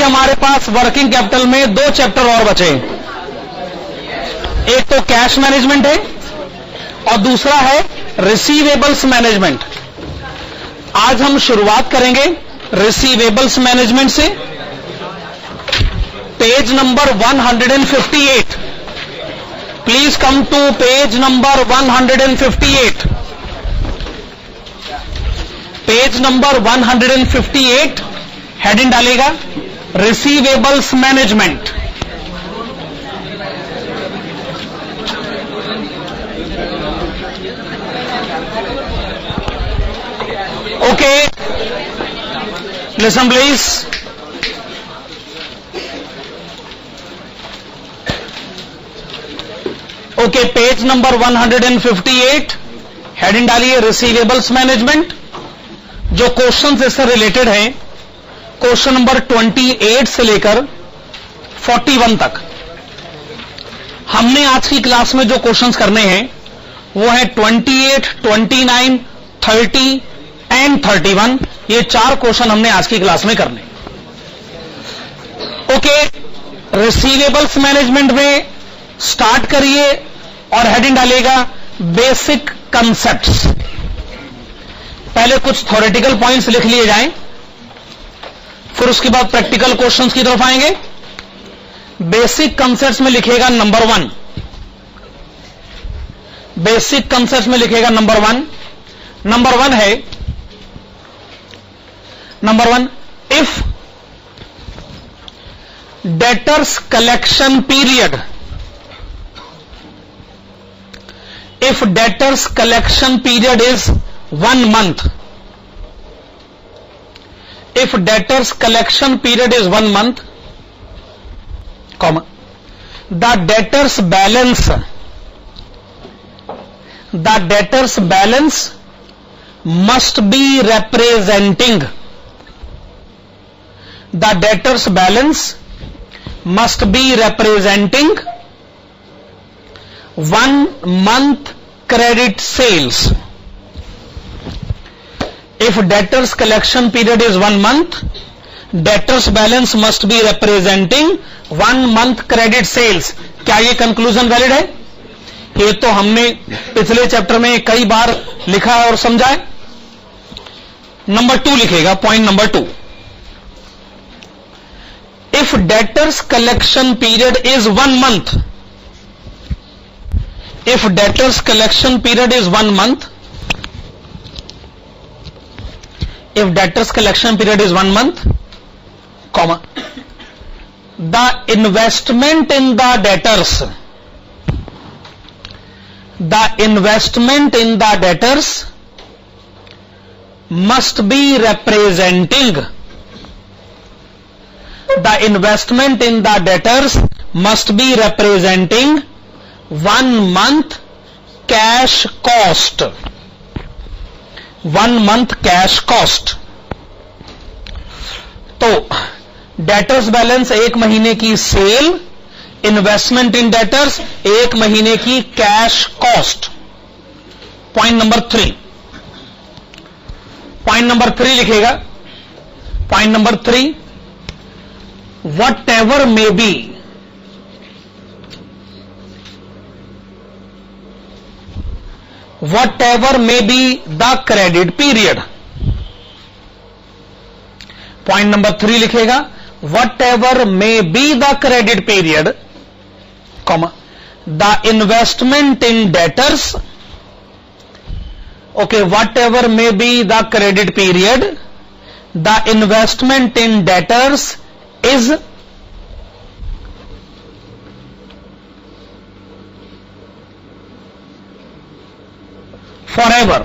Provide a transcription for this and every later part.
हमारे पास working capital में दो चैप्टर और बचे। एक तो कैश मैनेजमेंट है और दूसरा है रिसीवेबल्स मैनेजमेंट। आज हम शुरुआत करेंगे रिसीवेबल्स मैनेजमेंट से। Page number 158, please come to page number 158। Page number 158, heading डालेगा receivables management. Okay, listen please. Okay, page number 158, heading डालिए रिसीवेबल्स मैनेजमेंट। जो क्वेश्चन इससे रिलेटेड है, क्वेश्चन नंबर 28 से लेकर 41 तक। हमने आज की क्लास में जो क्वेश्चंस करने हैं वो है 28, 29, 30 एंड 31। ये चार क्वेश्चन हमने आज की क्लास में करने। ओके, रिसीवेबल्स मैनेजमेंट में स्टार्ट करिए और हेडिंग डालेगा बेसिक कंसेप्ट्स। पहले कुछ थ्योरेटिकल पॉइंट्स लिख लिए जाएं, फिर उसके बाद प्रैक्टिकल क्वेश्चंस की तरफ आएंगे। बेसिक कंसेप्ट्स में लिखेगा नंबर 1। बेसिक कंसेप्ट्स में लिखेगा नंबर 1। नंबर 1 है, number 1, if debtors collection period, if debtors collection period is 1 month, if debtors collection period is 1 month, comma, the debtors balance must be representing, the debtors balance must be representing 1 month credit sales. If debtors collection period is 1 month, debtors balance must be representing 1 month credit sales. क्या ये conclusion valid है? ये तो हमने पिछले chapter में कई बार लिखा और समझा है। नंबर 2 लिखेगा, point number 2, if debtors collection period is 1 month, if debtors collection period is 1 month, if debtors collection period is 1 month, comma, the investment in the debtors, the investment in the debtors must be representing, the investment in the debtors must be representing 1 month cash cost, 1 month cash cost। तो debtors balance 1 महीने की cell, investment in debtors 1 महीने की cash cost. Point number 3, point number 3 लिखेगा, point number 3, whatever may be, whatever may be the credit period, point number 3 लिखेगा whatever may be the credit period, comma, the investment in debtors, okay, whatever may be the credit period, the investment in debtors is forever,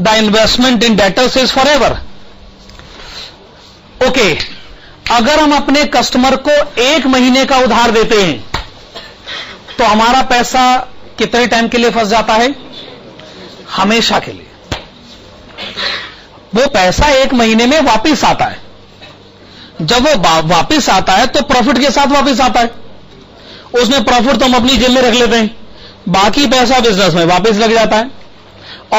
the investment in debtors is forever। Okay, अगर हम अपने customer को 1 महीने का उधार देते हैं तो हमारा पैसा कितने टाइम के लिए फंस जाता है? हमेशा के लिए। वो पैसा 1 महीने में वापस आता है। जब वो वापस आता है तो प्रॉफिट के साथ वापस आता है। उसमें प्रॉफिट तो हम अपनी जेब में रख लेते हैं, बाकी पैसा बिजनेस में वापस लग जाता है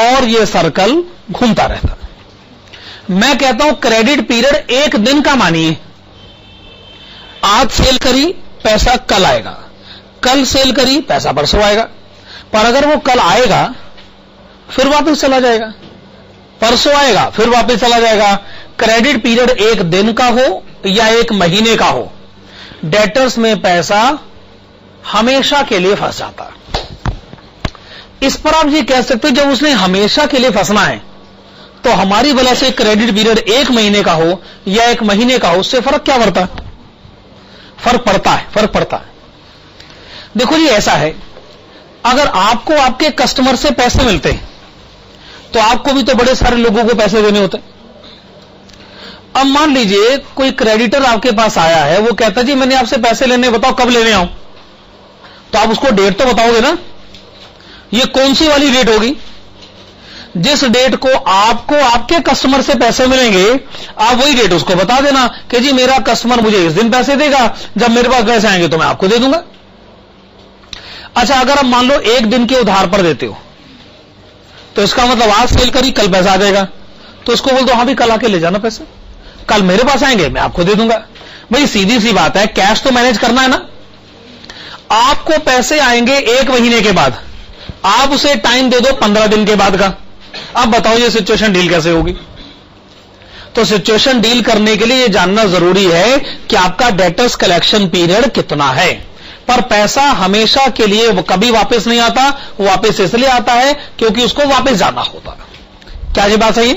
और ये सर्कल घूमता रहता है। मैं कहता हूं क्रेडिट पीरियड एक दिन का मानिए। आज सेल करी, पैसा कल आएगा, कल सेल करी, पैसा परसों आएगा। पर अगर वो कल आएगा फिर वापस चला जाएगा, परसों आएगा फिर वापस चला जाएगा। क्रेडिट पीरियड एक दिन का हो या एक महीने का हो, डेटर्स में पैसा हमेशा के लिए फंस जाता। इस पर आप ये कह सकते हो जब उसने हमेशा के लिए फंसना है तो हमारी वजह से क्रेडिट पीरियड एक महीने का हो या एक महीने का हो, उससे फर्क क्या पड़ता है? फर्क पड़ता है। देखो जी, ऐसा है, अगर आपको आपके कस्टमर से पैसे मिलते हैं तो आपको भी तो बड़े सारे लोगों को पैसे देने होते हैं। अब मान लीजिए कोई क्रेडिटर आपके पास आया है, वो कहता जी मैंने आपसे पैसे लेने, बताओ कब लेने आऊं। तो आप उसको डेट तो बताओगे ना, ये कौन सी वाली डेट होगी? जिस डेट को आपको आपके कस्टमर से पैसे मिलेंगे, आप वही डेट उसको बता देना कि जी मेरा कस्टमर मुझे इस दिन पैसे देगा, जब मेरे पास पैसे आएंगे तो मैं आपको दे दूंगा। अच्छा, अगर आप मान लो एक दिन के उधार पर देते हो तो इसका मतलब आज सेल करी, कल पैसा आ जाएगा, तो उसको बोल दो हाँ भी कल आके ले जाना पैसे, कल मेरे पास आएंगे मैं आपको दे दूंगा। भाई सीधी सी बात है, कैश तो मैनेज करना है ना। आपको पैसे आएंगे एक महीने के बाद, आप उसे टाइम दे दो 15 दिन के बाद का। अब बताओ ये सिचुएशन डील कैसे होगी? तो सिचुएशन डील करने के लिए ये जानना जरूरी है कि आपका डेटर्स कलेक्शन पीरियड कितना है। पर पैसा हमेशा के लिए वो कभी वापस नहीं आता, वो वापस इसलिए आता है क्योंकि उसको वापस जाना होता। क्या ये बात सही है?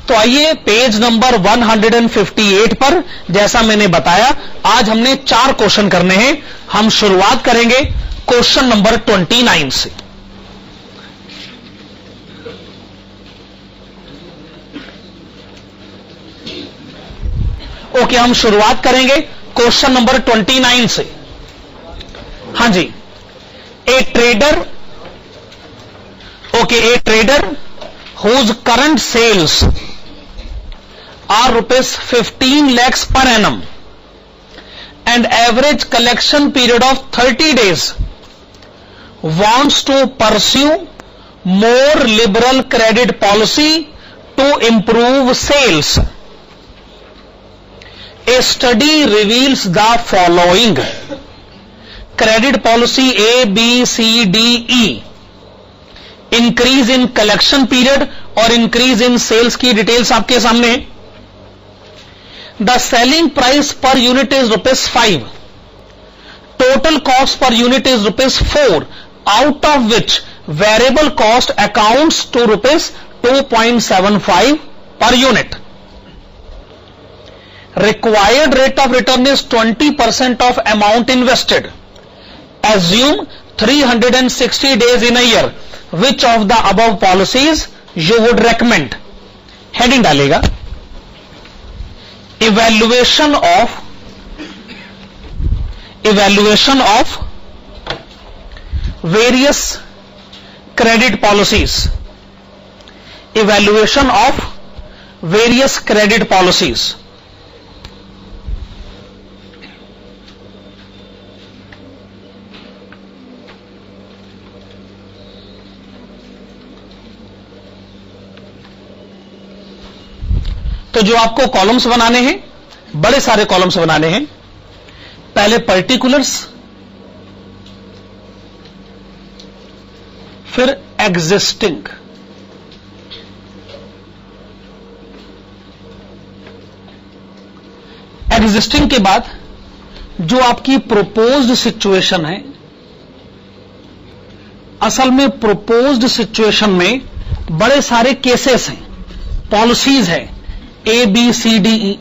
तो आइए पेज नंबर 158 पर, जैसा मैंने बताया आज हमने 4 क्वेश्चन करने हैं। हम शुरुआत करेंगे क्वेश्चन नंबर 29 से। ओके, हम शुरुआत करेंगे क्वेश्चन नंबर 29 से। हां जी, a trader, okay, a trader whose current sales are ₹15 lakhs per annum and average collection period of 30 days wants to pursue more liberal credit policy to improve sales. A study reveals the following: credit policy A, B, C, D, E, increase in collection period और increase in sales की details आपके सामने है। The selling price per unit is ₹5. Total cost per unit is ₹4, out of which variable cost accounts to ₹2.75 per unit. Required rate of return is 20% of amount invested. Assume 360 days in a year. Which of the above policies you would recommend? Heading डालेगा evaluation of various credit policies. Evaluation of various credit policies. तो जो आपको columns बनाने हैं, बड़े सारे columns बनाने हैं। पहले पर्टिकुलर्स, फिर एग्जिस्टिंग, एग्जिस्टिंग के बाद जो आपकी प्रोपोज्ड सिचुएशन है, असल में प्रोपोज्ड सिचुएशन में बड़े सारे केसेस हैं, पॉलिसीज है A, B, C, D, E।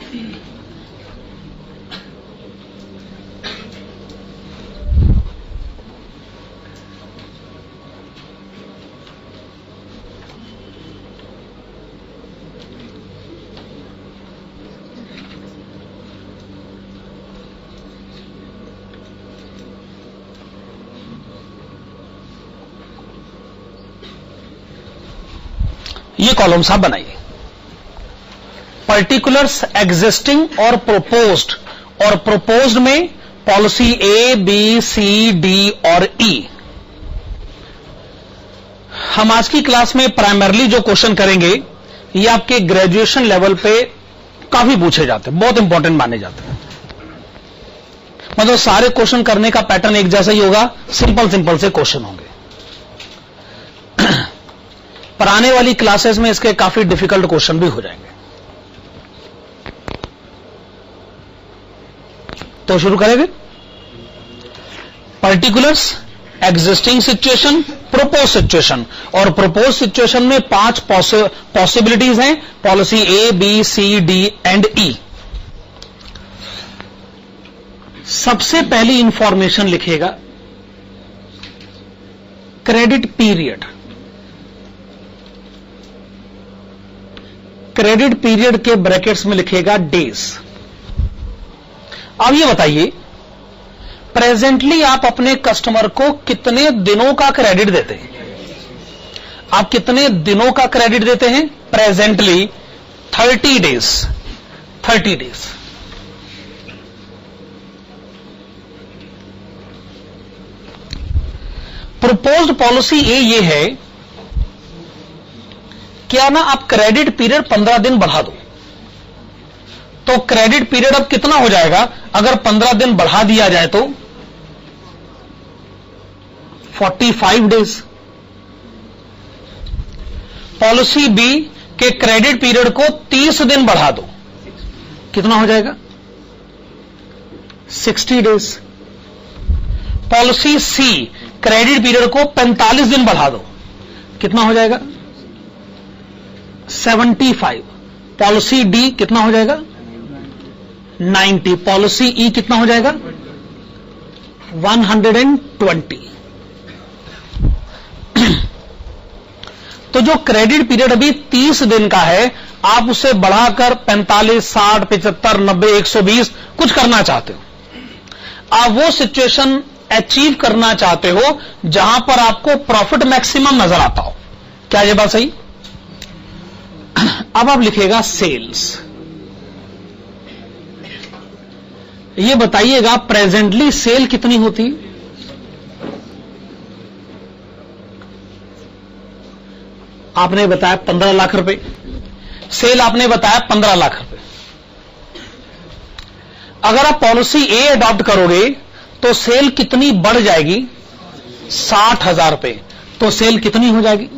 ये कॉलम्स आप बनाइए, पर्टिकुलर्स, एग्जिस्टिंग और प्रोपोज्ड। और प्रोपोज्ड में policy A, B, C, D और E। हम आज की क्लास में प्राइमरली जो क्वेश्चन करेंगे ये आपके ग्रेजुएशन लेवल पे काफी पूछे जाते हैं, बहुत इंपॉर्टेंट माने जाते हैं। मतलब सारे क्वेश्चन करने का पैटर्न एक जैसा ही होगा, सिंपल से क्वेश्चन होंगे। पर आने वाली क्लासेस में इसके काफी डिफिकल्ट क्वेश्चन भी हो जाएंगे। तो शुरू करेंगे। Particulars, existing situation, propose situation. और प्रोपोज सिचुएशन में 5 पॉसिबिलिटीज हैं, policy A, B, C, D and E. सबसे पहली इंफॉर्मेशन लिखेगा क्रेडिट पीरियड। क्रेडिट पीरियड के ब्रैकेट्स में लिखेगा डेज। अब ये बताइए, प्रेजेंटली आप अपने कस्टमर को कितने दिनों का क्रेडिट देते हैं? आप कितने दिनों का क्रेडिट देते हैं? Presently 30 days. 30 days. Proposed policy A ये है, क्या ना आप क्रेडिट पीरियड 15 दिन बढ़ा दो। तो क्रेडिट पीरियड अब कितना हो जाएगा? अगर 15 दिन बढ़ा दिया जाए तो 45 डेज। पॉलिसी बी के क्रेडिट पीरियड को 30 दिन बढ़ा दो, कितना हो जाएगा? 60 डेज। पॉलिसी सी क्रेडिट पीरियड को 45 दिन बढ़ा दो, कितना हो जाएगा? 75। पॉलिसी डी कितना हो जाएगा? 90। पॉलिसी ई कितना हो जाएगा? 120। तो जो क्रेडिट पीरियड अभी 30 दिन का है, आप उसे बढ़ाकर 45, 60, 75, 90, 120 कुछ करना चाहते हो। आप वो सिचुएशन अचीव करना चाहते हो जहां पर आपको प्रॉफिट मैक्सिमम नजर आता हो। क्या ये बात सही? अब आप लिखेगा सेल्स। ये बताइएगा प्रेजेंटली सेल कितनी होती? आपने बताया 15 लाख रुपए। सेल आपने बताया 15 लाख रुपए। अगर आप पॉलिसी ए अडॉप्ट करोगे तो सेल कितनी बढ़ जाएगी? 60,000 रुपए। तो सेल कितनी हो जाएगी?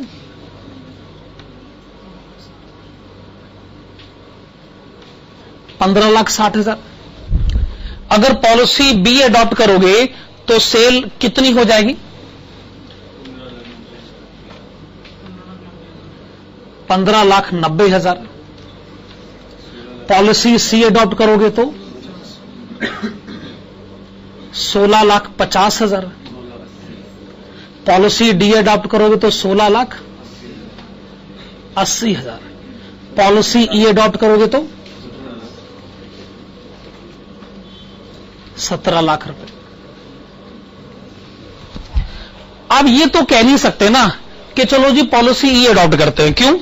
15,60,000। अगर पॉलिसी बी अडॉप्ट करोगे तो सेल कितनी हो जाएगी? 15,90,000। पॉलिसी सी अडॉप्ट करोगे तो 16,50,000। पॉलिसी डी अडॉप्ट करोगे तो 16,80,000। पॉलिसी ई अडॉप्ट करोगे तो 17 लाख रुपए। अब ये तो कह नहीं सकते ना कि चलो जी पॉलिसी ई अडॉप्ट करते हैं। क्यों?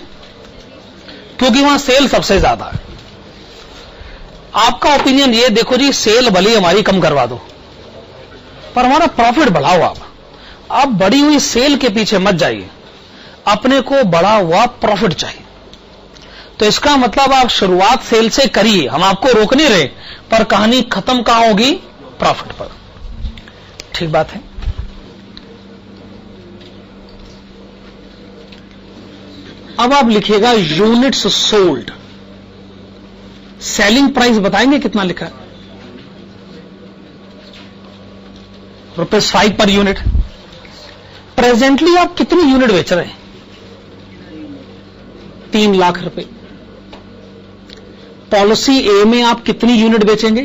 क्योंकि वहां सेल सबसे ज्यादा है। आपका ओपिनियन ये, देखो जी सेल भले हमारी कम करवा दो पर हमारा प्रॉफिट बढ़ाओ। आप बढ़ी हुई सेल के पीछे मत जाइए, अपने को बढ़ा हुआ प्रॉफिट चाहिए। तो इसका मतलब आप शुरुआत सेल से करिए, हम आपको रोक नहीं रहे, पर कहानी खत्म कहां होगी? प्रॉफिट पर। ठीक बात है। अब आप लिखिएगा यूनिट्स सोल्ड। सेलिंग प्राइस बताएंगे कितना लिखा है? ₹5 पर यूनिट। प्रेजेंटली आप कितनी यूनिट बेच रहे हैं? 3 लाख रुपए। पॉलिसी ए में आप कितनी यूनिट बेचेंगे?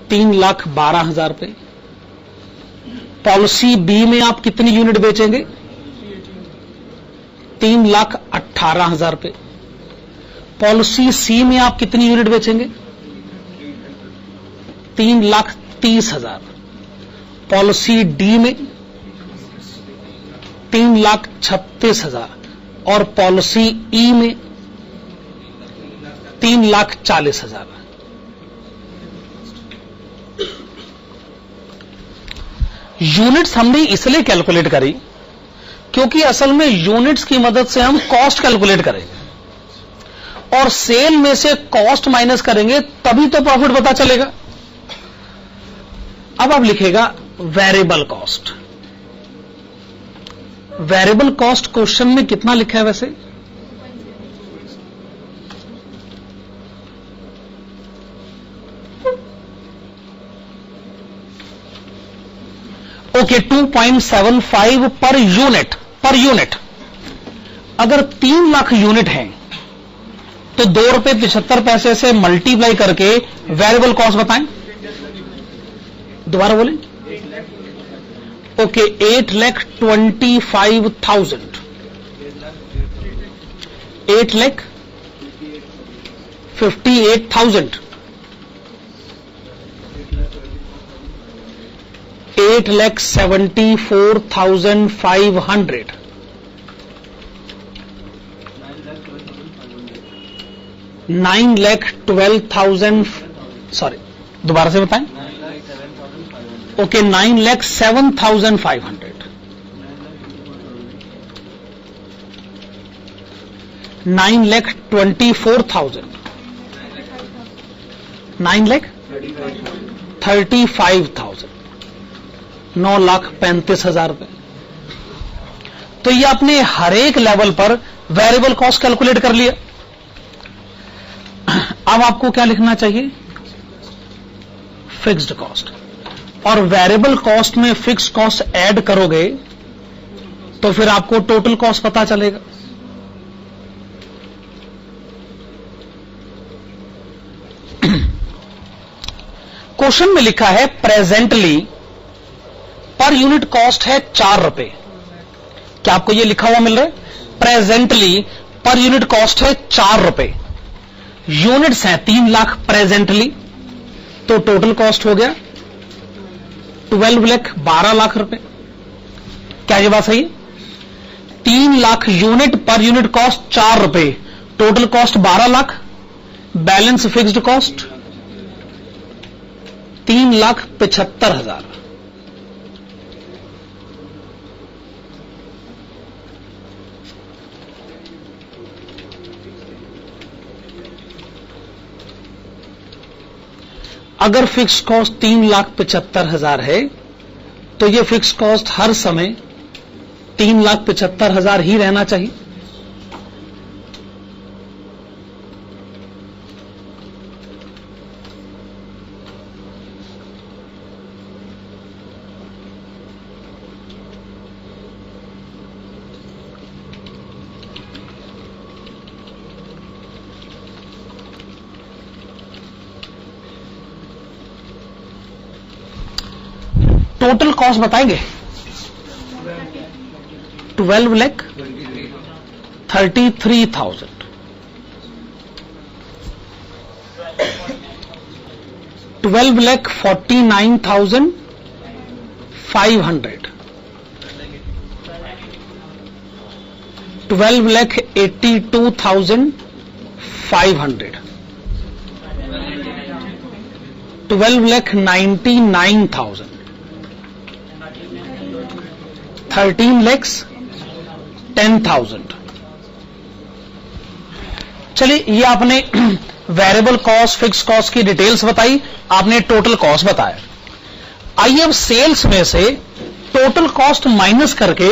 3,12,000 रुपए। पॉलिसी बी में आप कितनी यूनिट बेचेंगे? 3,18,000 रुपए। पॉलिसी सी में आप कितनी यूनिट बेचेंगे? 3,30,000। पॉलिसी डी में 3,36,000 और पॉलिसी ई में 3,40,000। यूनिट्स हमने इसलिए कैलकुलेट करी क्योंकि असल में यूनिट्स की मदद से हम कॉस्ट कैलकुलेट करेंगे और सेल में से कॉस्ट माइनस करेंगे तभी तो प्रॉफिट पता चलेगा। अब आप लिखेगा variable cost. Variable cost question में कितना लिखा है वैसे? Okay 2.75 per unit. अगर 3 लाख यूनिट हैं तो ₹2.75 से मल्टीप्लाई करके वेरिएबल कॉस्ट बताएं। दोबारा बोलें। ओके 8,25,000 8,58,000 8,74,500 9,12,000 सॉरी दोबारा से बताएं। ओके 9,07,500 9,24,000 9,35,000 9,35,000 रुपए। तो ये आपने हर एक लेवल पर वेरिएबल कॉस्ट कैलकुलेट कर लिया। अब आपको क्या लिखना चाहिए? Fixed cost. और वेरिएबल कॉस्ट में फिक्स्ड कॉस्ट ऐड करोगे तो फिर आपको टोटल कॉस्ट पता चलेगा। क्वेश्चन में लिखा है प्रेजेंटली पर यूनिट कॉस्ट है ₹4। क्या आपको यह लिखा हुआ मिल रहा है? प्रेजेंटली पर यूनिट कॉस्ट है ₹4। यूनिट्स हैं 3 लाख प्रेजेंटली, तो टोटल कॉस्ट हो गया 12 लाख 12 लाख रुपए। क्या ये बात सही है? 3 lakh unit per unit cost ₹4, total cost 12 lakh, balance fixed cost 3,75,000। अगर फिक्स कॉस्ट 3,75,000 है तो यह फिक्स कॉस्ट हर समय 3,75,000 ही रहना चाहिए। टोटल कॉस्ट बताएंगे 12,33,000 12,49,500 12,82,500 12,99,000 13,10,000। चलिए ये आपने वेरिएबल कॉस्ट फिक्स कॉस्ट की डिटेल्स बताई, आपने टोटल कॉस्ट बताया। आइए अब सेल्स में से टोटल कॉस्ट माइनस करके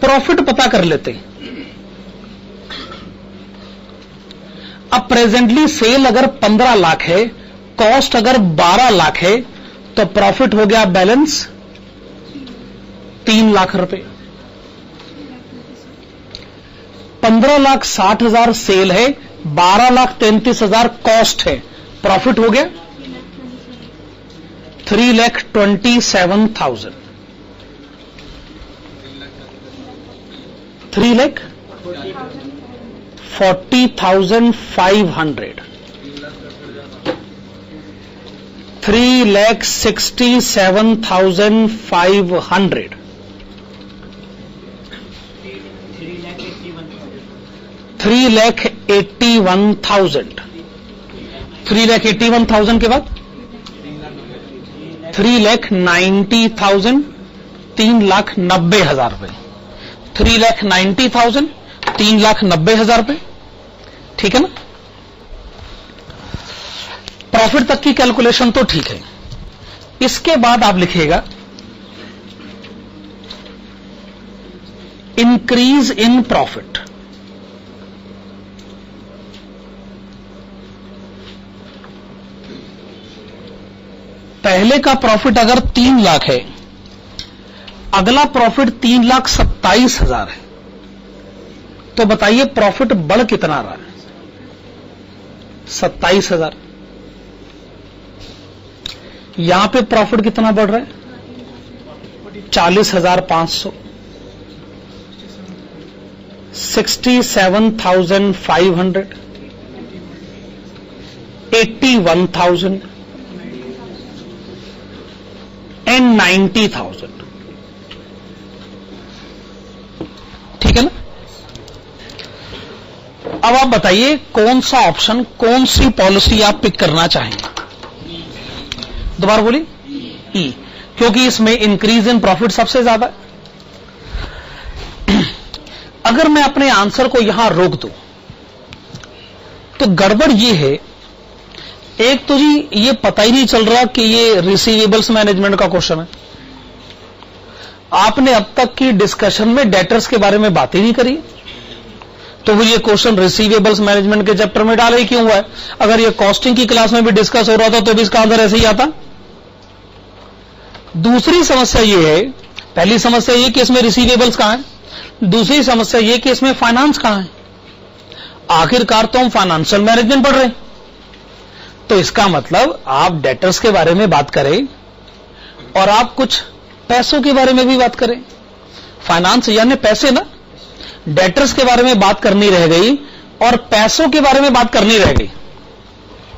प्रॉफिट पता कर लेते हैं। अब प्रेजेंटली सेल अगर 15 लाख है, कॉस्ट अगर 12 लाख है, तो प्रॉफिट हो गया बैलेंस 3 लाख रुपए। 15,60,000 सेल है, 12,33,000 कॉस्ट है, प्रॉफिट हो गया 3,27,000 3,40,500 3,67,500 3,81,000 3,81,000 के बाद 3,90,000 3,90,000 रुपए। 3,90,000, 3,90,000 रुपए, ठीक है ना। प्रॉफिट तक की कैलकुलेशन तो ठीक है। इसके बाद आप लिखिएगा इंक्रीज इन प्रॉफिट। पहले का प्रॉफिट अगर 3 लाख है, अगला प्रॉफिट 3,27,000 है, तो बताइए प्रॉफिट बढ़ कितना रहा है? 27,000। यहां पे प्रॉफिट कितना बढ़ रहा है? 40,500, 67,500, 81,000 एंड 90,000, ठीक है ना। अब आप बताइए कौन सा ऑप्शन, कौन सी पॉलिसी आप पिक करना चाहेंगे? दोबारा बोलिए, ई, क्योंकि इसमें इंक्रीज इन प्रॉफिट सबसे ज्यादा है। अगर मैं अपने आंसर को यहां रोक दूं तो गड़बड़ ये है, एक तो जी ये पता ही नहीं चल रहा कि ये रिसीवेबल्स मैनेजमेंट का क्वेश्चन है। आपने अब तक की डिस्कशन में डेटर्स के बारे में बात ही नहीं करी, तो फिर ये क्वेश्चन रिसीवेबल्स मैनेजमेंट के चैप्टर में डाला ही क्यों हुआ है? अगर ये कॉस्टिंग की क्लास में भी डिस्कस हो रहा था तो भी इसका आंसर ऐसे ही आता। दूसरी समस्या ये है, पहली समस्या ये कि इसमें रिसीवेबल्स कहां है, दूसरी समस्या ये कि इसमें फाइनेंस कहां है। आखिरकार तो हम फाइनेंशियल मैनेजमेंट पढ़ रहे हैं, तो इसका मतलब आप डेटर्स के बारे में बात करें और आप कुछ पैसों के बारे में भी बात करें। फाइनेंस यानी पैसे ना, डेटर्स के बारे में बात करनी रह गई और पैसों के बारे में बात करनी रह गई।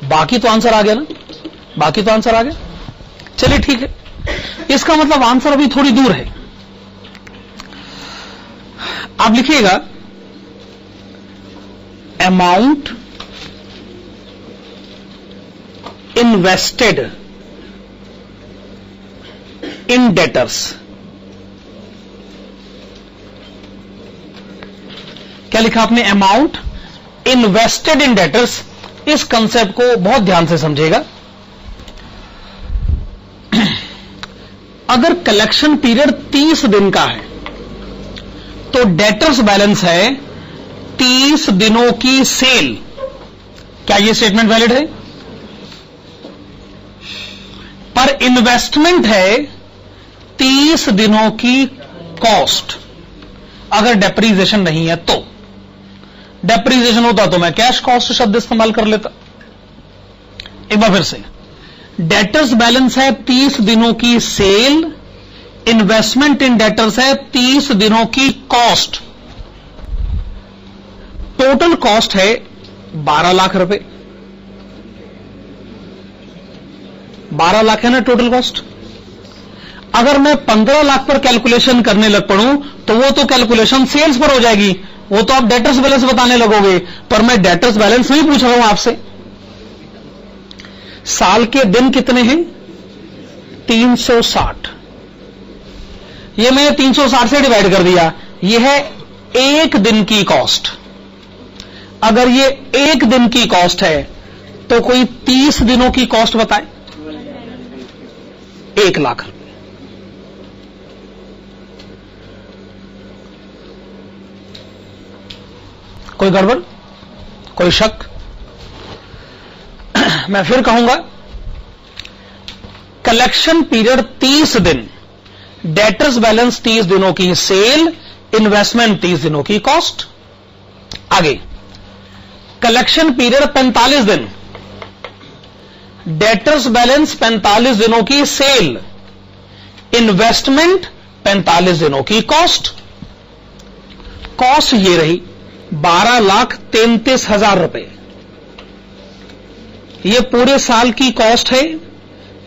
बाकी तो आंसर आ गया ना, बाकी तो आंसर आ गया। चलिए ठीक है, इसका मतलब आंसर अभी थोड़ी दूर है। आप लिखिएगा अमाउंट इन्वेस्टेड इन डेटर्स। क्या लिखा आपने? Amount invested in debtors. इस कंसेप्ट को बहुत ध्यान से समझिएगा। अगर कलेक्शन पीरियड 30 दिन का है तो डेटर्स बैलेंस है 30 दिनों की सेल। क्या यह स्टेटमेंट वैलिड है? पर इन्वेस्टमेंट है 30 दिनों की कॉस्ट। अगर डेप्रीजिएशन नहीं है तो, डेप्रीजिएशन होता तो मैं कैश कॉस्ट शब्द इस्तेमाल कर लेता। एक बार फिर से, डेटर्स बैलेंस है 30 दिनों की सेल, इन्वेस्टमेंट इन डेटर्स है 30 दिनों की कॉस्ट। टोटल कॉस्ट है 12 लाख रुपए। 12 लाख है ना टोटल कॉस्ट। अगर मैं 15 लाख पर कैलकुलेशन करने लग पड़ूं तो वो तो कैलकुलेशन सेल्स पर हो जाएगी, वो तो आप डेटर्स बैलेंस बताने लगोगे। पर मैं डेटर्स बैलेंस नहीं पूछ रहा हूं आपसे। साल के दिन कितने हैं? 360। ये मैंने 360 से डिवाइड कर दिया, ये है एक दिन की कॉस्ट। अगर ये एक दिन की कॉस्ट है तो कोई 30 दिनों की कॉस्ट बताए। 1 लाख रुपए। कोई गड़बड़, कोई शक? मैं फिर कहूंगा, कलेक्शन पीरियड 30 दिन, डेटर्स बैलेंस 30 दिनों की सेल, इन्वेस्टमेंट 30 दिनों की कॉस्ट। आगे कलेक्शन पीरियड 45 दिन, डेटर्स बैलेंस 45 दिनों की सेल, इन्वेस्टमेंट 45 दिनों की कॉस्ट। कॉस्ट ये रही 12,33,000 रुपए। ये पूरे साल की कॉस्ट है,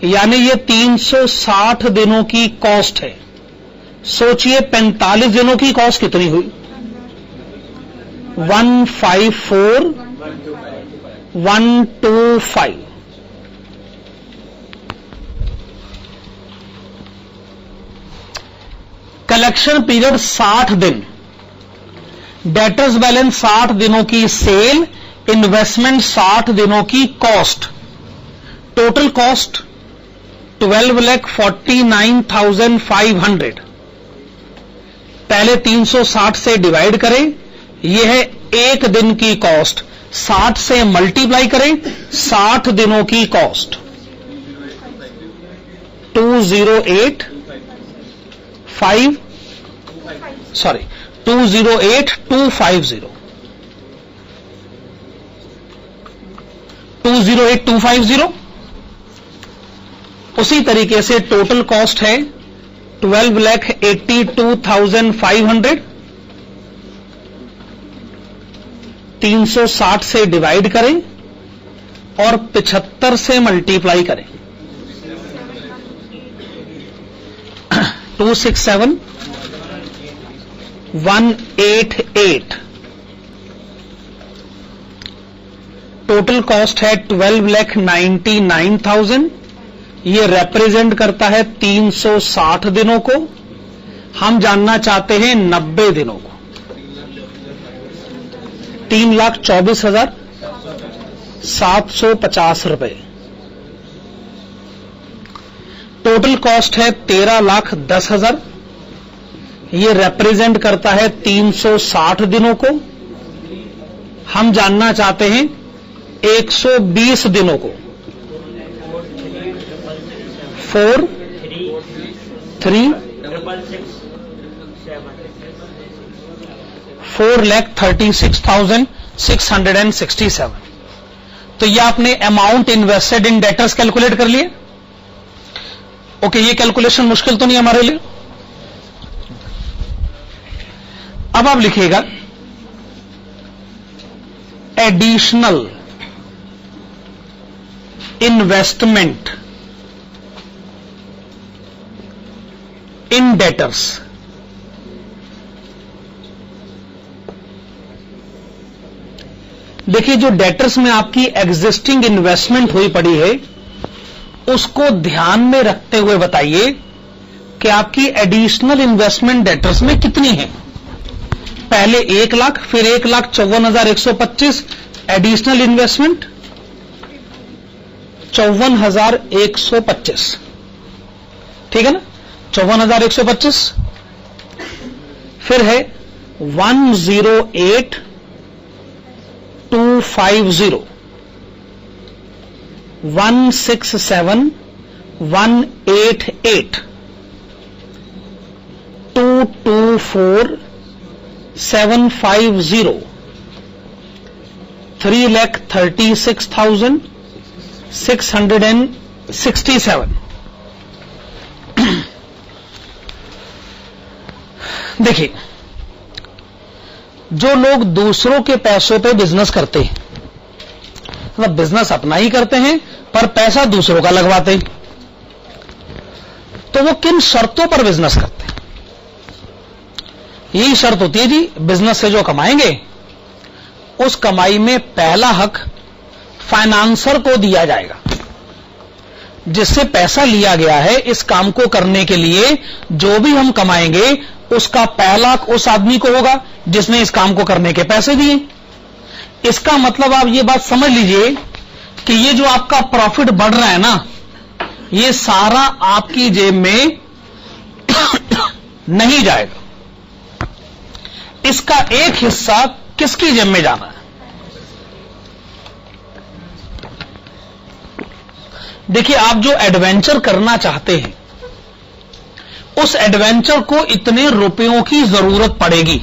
यानी ये 360 दिनों की कॉस्ट है। सोचिए 45 दिनों की कॉस्ट कितनी हुई? 154,125। कलेक्शन पीरियड 60 दिन, डेटर्स बैलेंस 60 दिनों की सेल, इन्वेस्टमेंट 60 दिनों की कॉस्ट। Total cost 12,49,500। पहले 360 से डिवाइड करें, यह है एक दिन की कॉस्ट। 60 से मल्टीप्लाई करें, 60 दिनों की कॉस्ट 208,250। 208,250। उसी तरीके से टोटल कॉस्ट है 12,82,500। 360 से डिवाइड करें और 75 से मल्टीप्लाई करें। 267,188। टोटल कॉस्ट है 12,99,000। ये रिप्रेजेंट करता है 360 दिनों को। हम जानना चाहते हैं 90 दिनों को। 3,24,750 रुपए। टोटल कॉस्ट है 13,10,000। ये रिप्रेजेंट करता है 360 दिनों को। हम जानना चाहते हैं 120 दिनों को। 4,36,667। तो ये आपने amount invested in debtors calculate कर लिए। ओके, ये कैलकुलेशन मुश्किल तो नहीं हमारे लिए। अब आप लिखिएगा एडिशनल इन्वेस्टमेंट इन डेटर्स। देखिए, जो डेटर्स में आपकी एग्जिस्टिंग इन्वेस्टमेंट हुई पड़ी है, उसको ध्यान में रखते हुए बताइए कि आपकी एडिशनल इन्वेस्टमेंट डेटर्स में कितनी है। पहले 1 लाख, फिर 1,54,125 एडिशनल इन्वेस्टमेंट 54,125। ठीक है ना, 54,125। फिर है 108,250, 167,188, 224,750, 3,36,667। देखिए, जो लोग दूसरों के पैसों पे बिजनेस करते हैं, मतलब बिजनेस अपना ही करते हैं पर पैसा दूसरों का लगवाते हैं, तो वो किन शर्तों पर बिजनेस करते हैं? यही शर्त होती है जी, बिजनेस से जो कमाएंगे उस कमाई में पहला हक फाइनेंसर को दिया जाएगा। जिससे पैसा लिया गया है इस काम को करने के लिए, जो भी हम कमाएंगे उसका पहला हक उस आदमी को होगा जिसने इस काम को करने के पैसे दिए। इसका मतलब आप ये बात समझ लीजिए कि ये जो आपका प्रॉफिट बढ़ रहा है ना, ये सारा आपकी जेब में नहीं जाएगा। इसका एक हिस्सा किसकी जेब में जाना है? देखिए, आप जो एडवेंचर करना चाहते हैं उस एडवेंचर को इतने रुपयों की जरूरत पड़ेगी,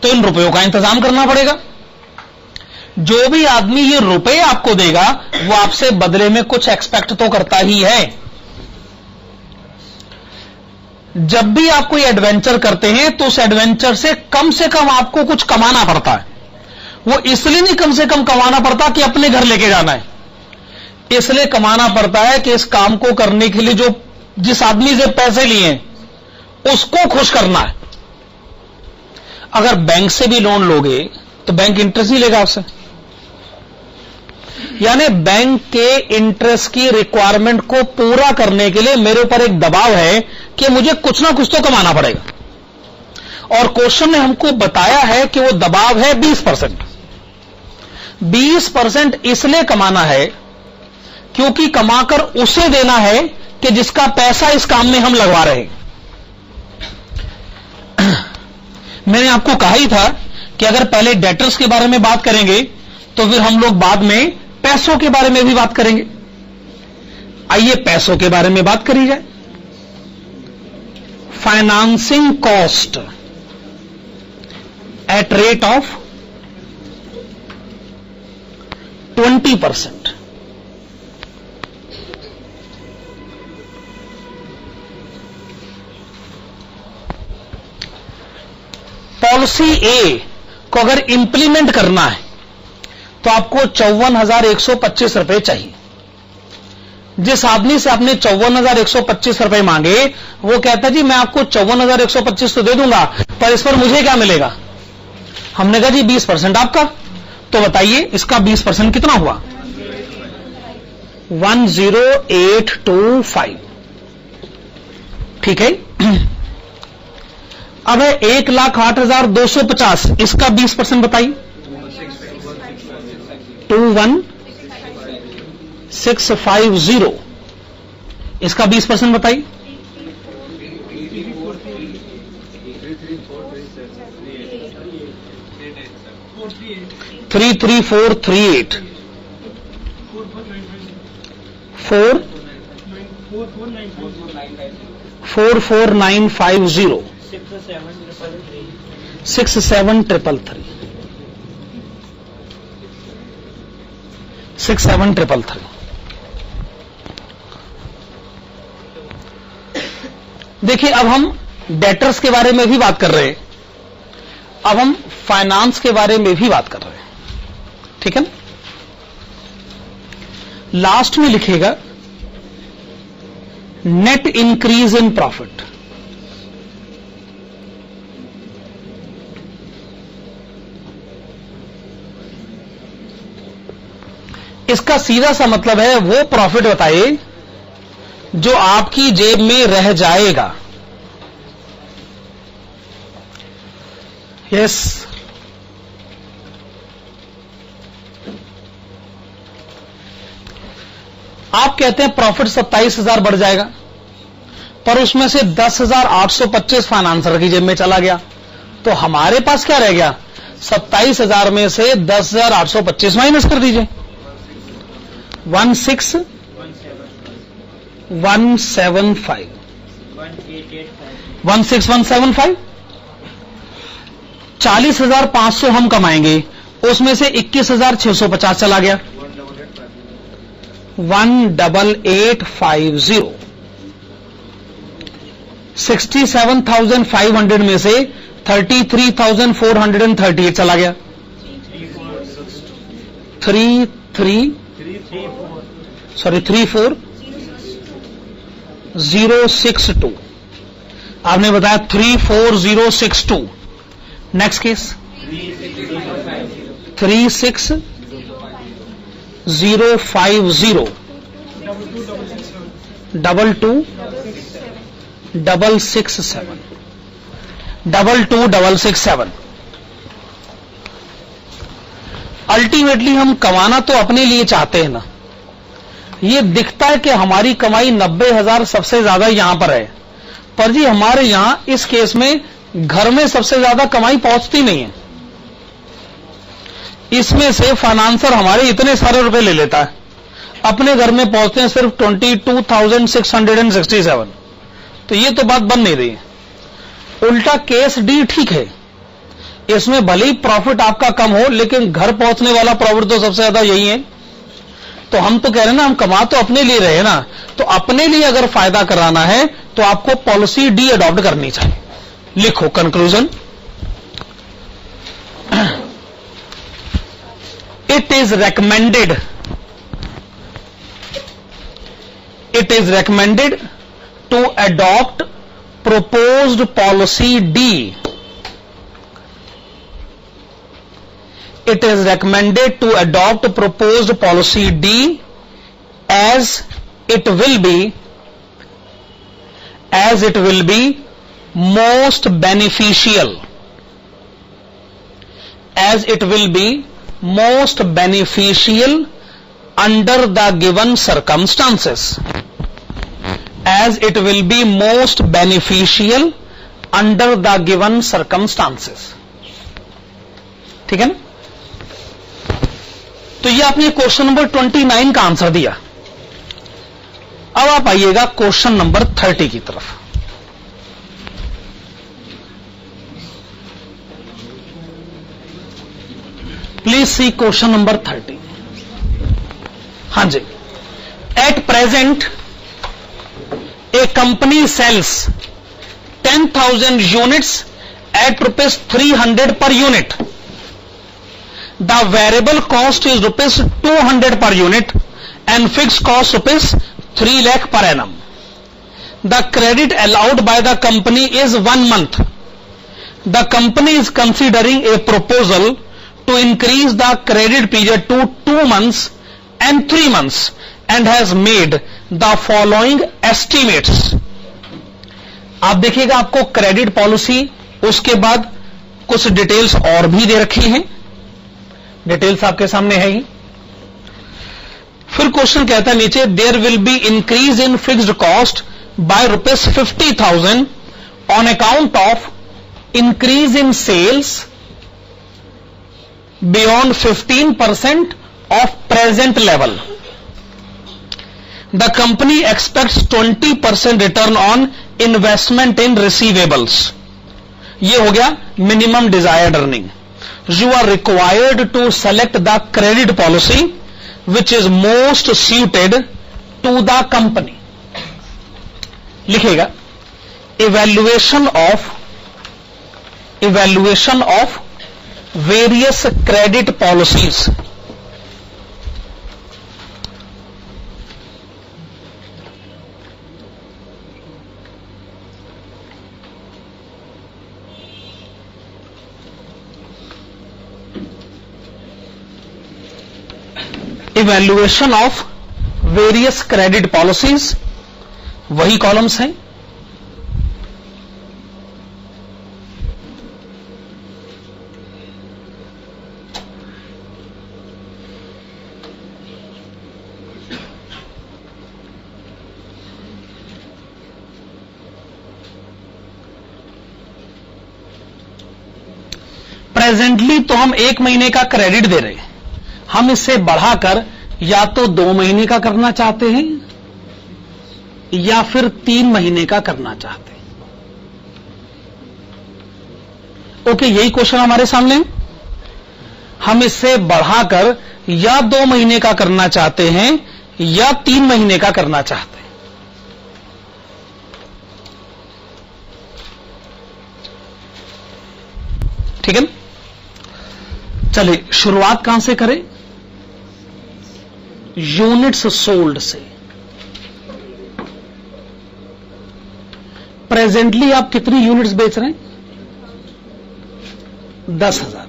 तो इन रुपयों का इंतजाम करना पड़ेगा। जो भी आदमी ये रुपए आपको देगा वो आपसे बदले में कुछ एक्सपेक्ट तो करता ही है। जब भी आप कोई एडवेंचर करते हैं तो उस एडवेंचर से कम आपको कुछ कमाना पड़ता है। वो इसलिए नहीं कम से कम कमाना पड़ता कि अपने घर लेके जाना है, इसलिए कमाना पड़ता है कि इस काम को करने के लिए जो जिस आदमी से पैसे लिए उसको खुश करना है। अगर बैंक से भी लोन लोगे तो बैंक इंटरेस्ट नहीं लेगा आपसे, यानी बैंक के इंटरेस्ट की रिक्वायरमेंट को पूरा करने के लिए मेरे ऊपर एक दबाव है कि मुझे कुछ ना कुछ तो कमाना पड़ेगा। और क्वेश्चन ने हमको बताया है कि वो दबाव है 20%। 20% इसलिए कमाना है क्योंकि कमाकर उसे देना है कि जिसका पैसा इस काम में हम लगवा रहे हैं। मैंने आपको कहा ही था कि अगर पहले डेटर्स के बारे में बात करेंगे तो फिर हम लोग बाद में पैसों के बारे में भी बात करेंगे। आइए पैसों के बारे में बात करी जाए। Financing cost at rate of 20%। Policy A को अगर इंप्लीमेंट करना है तो आपको 54,125 रुपए चाहिए। जिस आदमी से आपने 54,125 रुपए मांगे वो कहता जी मैं आपको 54,125 तो दे दूंगा, पर इस पर मुझे क्या मिलेगा? हमने कहा जी 20% आपका। तो बताइए इसका 20% कितना हुआ? 10825। ठीक है। अब है 1,08,250, इसका 20% बताइए। 21,650, इसका 20% बताइए। 33438 44950 67333 67333। देखिए अब हम डेटर्स के बारे में भी बात कर रहे हैं, अब हम फाइनेंस के बारे में भी बात कर रहे हैं। ठीक है ना? लास्ट में लिखेगा नेट इंक्रीज इन प्रॉफिट। इसका सीधा सा मतलब है वो प्रॉफिट बताइए जो आपकी जेब में रह जाएगा। यस, आप कहते हैं प्रॉफिट 27,000 बढ़ जाएगा, पर उसमें से 10,825 फाइनेंसर की जेब में चला गया, तो हमारे पास क्या रह गया? 27,000 में से 10,825 माइनस कर दीजिए। 16,175 16,175। 40,500 हम कमाएंगे, उसमें से 21,650 चला गया। 18850। 67,500 में से 33,438 चला गया। 34062। आपने बताया 34062। Next case 36050 22667 22667। अल्टीमेटली हम कमाना तो अपने लिए चाहते हैं ना। ये दिखता है कि हमारी कमाई 90,000 सबसे ज्यादा यहां पर है, पर जी हमारे यहां इस केस में घर में सबसे ज्यादा कमाई पहुंचती नहीं है। इसमें से फाइनेंसर हमारे इतने सारे रुपए ले लेता है, अपने घर में पहुंचते हैं सिर्फ 22,667। तो ये तो बात बन नहीं रही है। उल्टा केस डी ठीक है, इसमें भले ही प्रॉफिट आपका कम हो लेकिन घर पहुंचने वाला प्रॉफिट तो सबसे ज्यादा यही है। तो हम तो कह रहे हैं ना, हम कमा तो अपने लिए रहे ना, तो अपने लिए अगर फायदा कराना है तो आपको पॉलिसी डी अडॉप्ट करनी चाहिए। लिखो conclusion. It is recommended to adopt proposed policy D. It is recommended to adopt proposed policy D as it will be most beneficial as it will be most beneficial under the given circumstances. As it will be most beneficial under the given circumstances. ठीक है ना? तो ये आपने question number 29 का answer दिया। अब आप आइएगा क्वेश्चन नंबर 30 की तरफ। Please see question number 30। हाँ जी, at present a company sales 10,000 units at ₹300 per unit. The variable cost is ₹200 per unit and fixed cost ₹3 lakh per annum. The credit allowed by the company is 1 month. The company is considering a proposal to increase the credit period to 2 months and 3 months and has made the following estimates. आप देखिएगा आपको credit policy, उसके बाद कुछ details और भी दे रखी हैं। डिटेल्स आपके सामने है ही। फिर क्वेश्चन कहता है नीचे, there will be increase in fixed cost by ₹50,000 on account of increase in sales beyond 15% of present level. The company expects 20% return on investment in receivables. ये हो गया minimum desired earning. You are required to select the credit policy which is most suited to the company. लिखेगा evaluation of various credit policies. Evaluation of various credit policies, वही columns हैं। Presently तो हम 1 महीने का क्रेडिट दे रहे हैं, हम इससे बढ़ाकर या तो 2 महीने का करना चाहते हैं या फिर 3 महीने का करना चाहते हैं। ओके, यही क्वेश्चन हमारे सामने है। हम इससे बढ़ाकर या 2 महीने का करना चाहते हैं या 3 महीने का करना चाहते हैं। ठीक है, चलिए शुरुआत कहां से करें? यूनिट्स सोल्ड से। प्रेजेंटली आप कितनी यूनिट्स बेच रहे हैं? 10,000।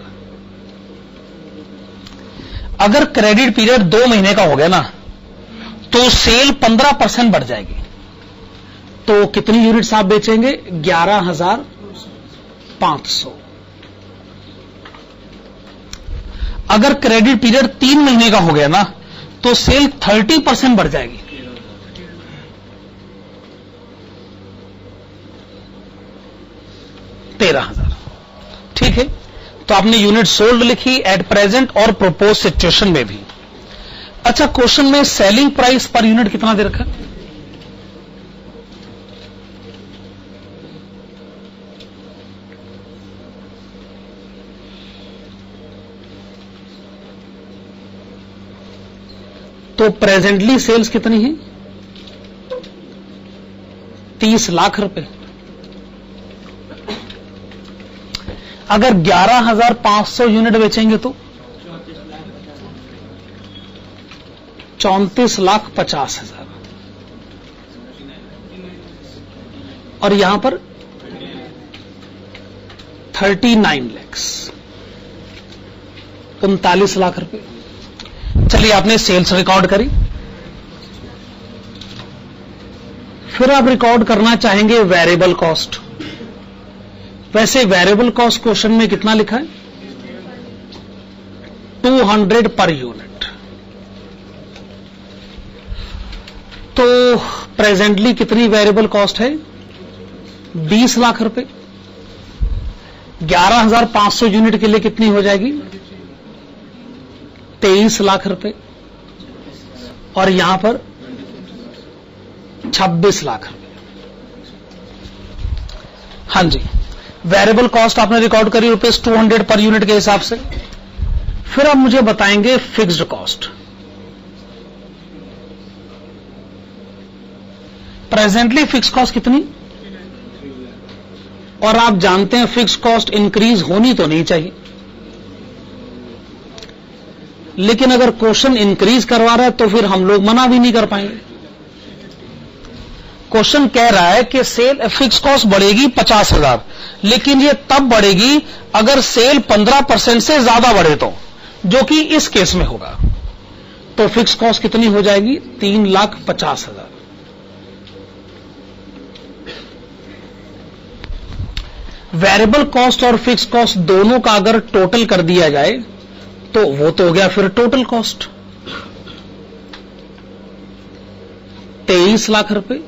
अगर क्रेडिट पीरियड 2 महीने का हो गया ना, तो सेल 15% बढ़ जाएगी। तो कितनी यूनिट्स आप बेचेंगे? 11,500। अगर क्रेडिट पीरियड 3 महीने का हो गया ना, तो सेल 30% बढ़ जाएगी। 13,000। ठीक है, तो आपने यूनिट सोल्ड लिखी एट प्रेजेंट और प्रोपोज सिचुएशन में भी। अच्छा, क्वेश्चन में सेलिंग प्राइस पर यूनिट कितना दे रखा? तो प्रेजेंटली सेल्स कितनी है? 30 लाख रुपए। अगर 11,500 यूनिट बेचेंगे तो 34,50,000। और यहां पर 39 लाख, 39 लाख रुपए। चलिए, आपने सेल्स रिकॉर्ड करी, फिर आप रिकॉर्ड करना चाहेंगे वेरिएबल कॉस्ट। वैसे वेरिएबल कॉस्ट क्वेश्चन में कितना लिखा है? 200 पर यूनिट। तो प्रेजेंटली कितनी वेरिएबल कॉस्ट है? 20 लाख रुपए। 11,500 यूनिट के लिए कितनी हो जाएगी? 23 लाख रुपए। और यहां पर 26 लाख रुपए। हां जी, वेरिएबल कॉस्ट आपने रिकॉर्ड करी ₹200 पर यूनिट के हिसाब से। फिर आप मुझे बताएंगे fixed cost. Presently fix cost कितनी? और आप जानते हैं फिक्स कॉस्ट इंक्रीज होनी तो नहीं चाहिए, लेकिन अगर क्वेश्चन इंक्रीज करवा रहा है तो फिर हम लोग मना भी नहीं कर पाएंगे। क्वेश्चन कह रहा है कि सेल फिक्स कॉस्ट बढ़ेगी 50,000, लेकिन ये तब बढ़ेगी अगर सेल 15% से ज्यादा बढ़े तो, जो कि इस केस में होगा। तो फिक्स कॉस्ट कितनी हो जाएगी? 3,50,000। वेरिएबल कॉस्ट और फिक्स कॉस्ट दोनों का अगर टोटल कर दिया जाए तो वो तो हो गया फिर टोटल कॉस्ट 23 लाख रुपए,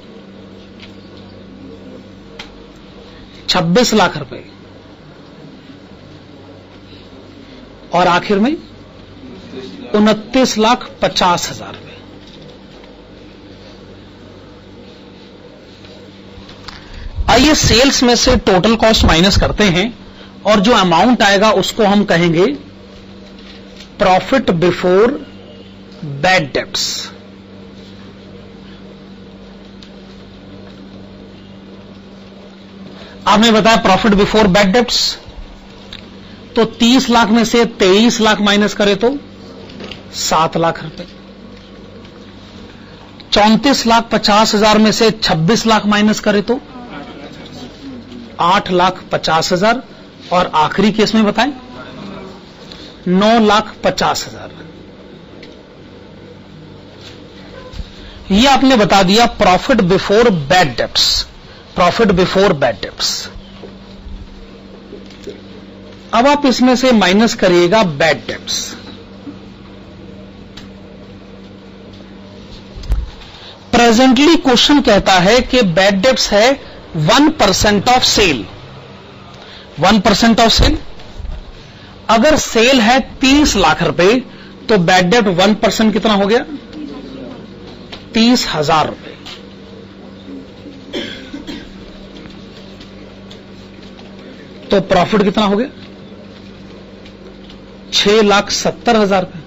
26 लाख रुपए और आखिर में 29,50,000 रुपए। आइए सेल्स में से टोटल कॉस्ट माइनस करते हैं और जो अमाउंट आएगा उसको हम कहेंगे प्रॉफिट बिफोर बैड डेब्ट्स। आपने बताया प्रॉफिट बिफोर बैड डेब्ट्स, तो 30 लाख में से 23 लाख माइनस करें तो 7 लाख रुपए। 34,50,000 में से 26 लाख माइनस करें तो 8,50,000 और आखिरी केस में बताएं 9,50,000। ये आपने बता दिया profit before bad debts. Profit before bad debts. अब आप इसमें से माइनस करिएगा बैड डेब्ट्स। प्रेजेंटली क्वेश्चन कहता है कि बैड डेब्ट्स है 1% ऑफ सेल। 1% of sale. अगर सेल है 30 लाख रुपए तो बैड डेब्ट 1% कितना हो गया? 30,000 रुपए। तो प्रॉफिट कितना हो गया? 6,70,000 रुपए।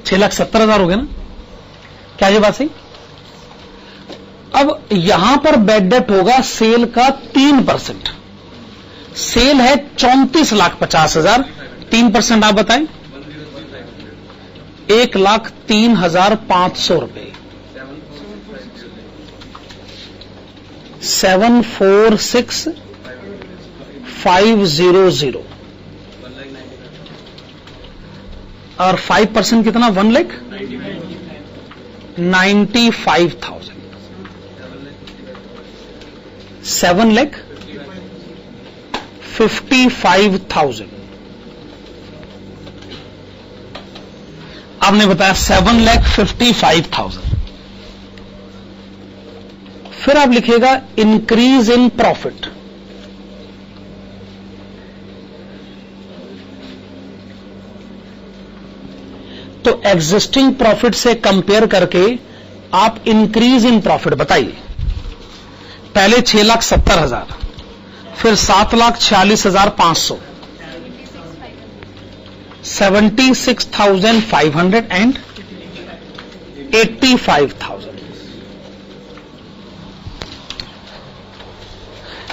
6,70,000 हो गया ना? क्या ये बात सही? अब यहां पर बैड डेब्ट होगा सेल का 3%। सेल है 34,50,000, 3% आप बताएं 1,03,500 रुपए। 746,500 और 5% कितना? 1,95,000। 7,55,000। आपने बताया 7,55,000। फिर आप लिखिएगा इंक्रीज इन प्रॉफिट। तो एग्जिस्टिंग प्रॉफिट से कंपेयर करके आप इंक्रीज इन प्रॉफिट बताइए। पहले 6,70,000, फिर 7,46,500, 76,500 एंड 85,000।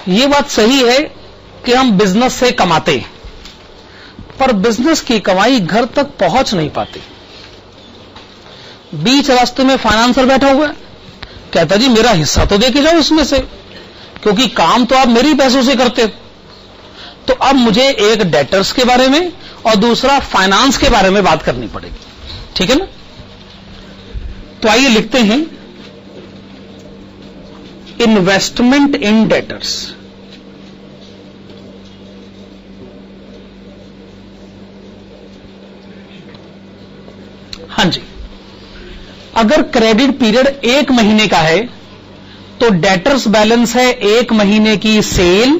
ये बात सही है कि हम बिजनेस से कमाते हैं, पर बिजनेस की कमाई घर तक पहुंच नहीं पाती। बीच रास्ते में फाइनेंसर बैठा हुआ है, कहता जी मेरा हिस्सा तो देके जाओ इसमें से, क्योंकि काम तो आप मेरे ही पैसों से करते हो। तो अब मुझे एक डेटर्स के बारे में और दूसरा फाइनेंस के बारे में बात करनी पड़ेगी, ठीक है ना? तो आइए लिखते हैं इन्वेस्टमेंट इन डेटर्स। हां जी, अगर क्रेडिट पीरियड 1 महीने का है तो डेटर्स बैलेंस है 1 महीने की सेल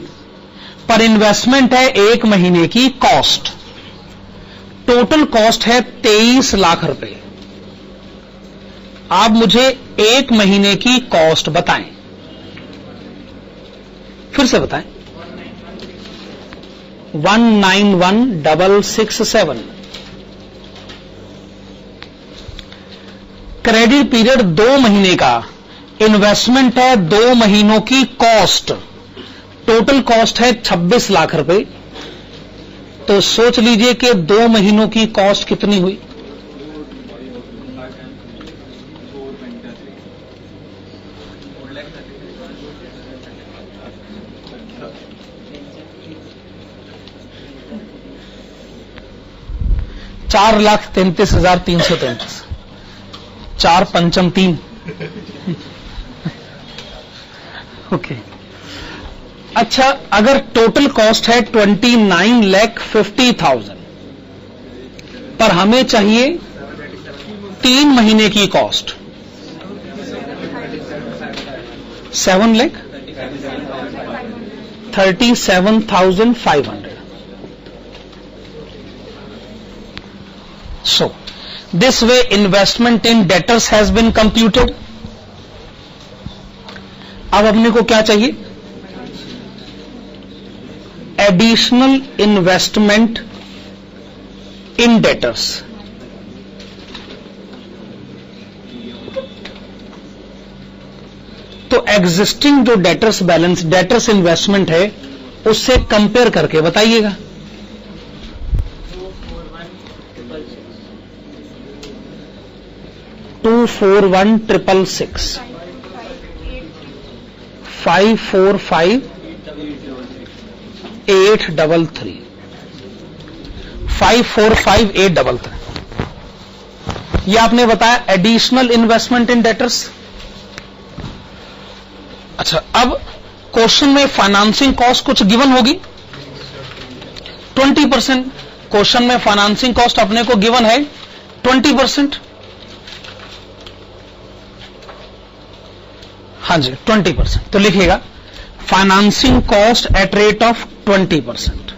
पर इन्वेस्टमेंट है 1 महीने की कॉस्ट। टोटल कॉस्ट है 23 लाख रुपए। आप मुझे 1 महीने की कॉस्ट बताएं, फिर से बताएं। 191667। क्रेडिट पीरियड 2 महीने का, इन्वेस्टमेंट है 2 महीनों की कॉस्ट, टोटल कॉस्ट है 26 लाख रुपए। तो सोच लीजिए कि 2 महीनों की कॉस्ट कितनी हुई। $4,33,333। 4 पंचम 3। ओके, अच्छा, अगर टोटल कॉस्ट है 29,50,000 पर हमें चाहिए 3 महीने की cost 7,37,500। So, this way investment in debtors has been computed. अब अपने को क्या चाहिए? Additional investment in debtors. तो एग्जिस्टिंग जो डेटर्स बैलेंस, डेटर्स इन्वेस्टमेंट है, उससे कंपेयर करके बताइएगा। $241,666 545,833 545,833। ये आपने बताया एडिशनल इन्वेस्टमेंट इन डेटर्स। अच्छा, अब क्वेश्चन में फाइनेंसिंग कॉस्ट कुछ गिवन होगी 20%। क्वेश्चन में फाइनेंसिंग कॉस्ट अपने को गिवन है 20%। हाँ जी, 20%। तो लिखिएगा financing cost at rate of 20%।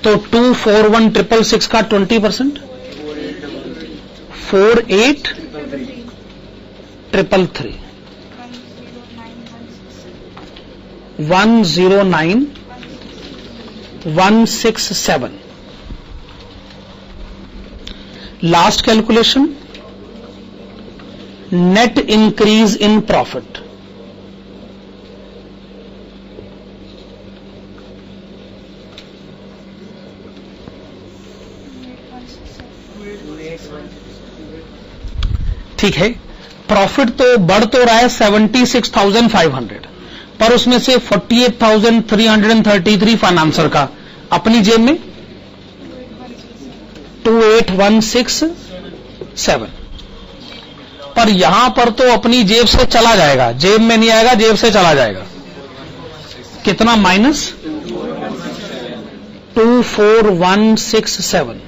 तो 241,666 का 20%, 48,333 109,167। Last calculation, net increase in profit. ठीक है, प्रॉफिट तो बढ़ तो रहा है 76,500, पर उसमें से 48,333 फाइनेंसर का, अपनी जेब में 28,167। पर यहां पर तो अपनी जेब से चला जाएगा, जेब में नहीं आएगा, जेब से चला जाएगा। कितना? माइनस 24,167।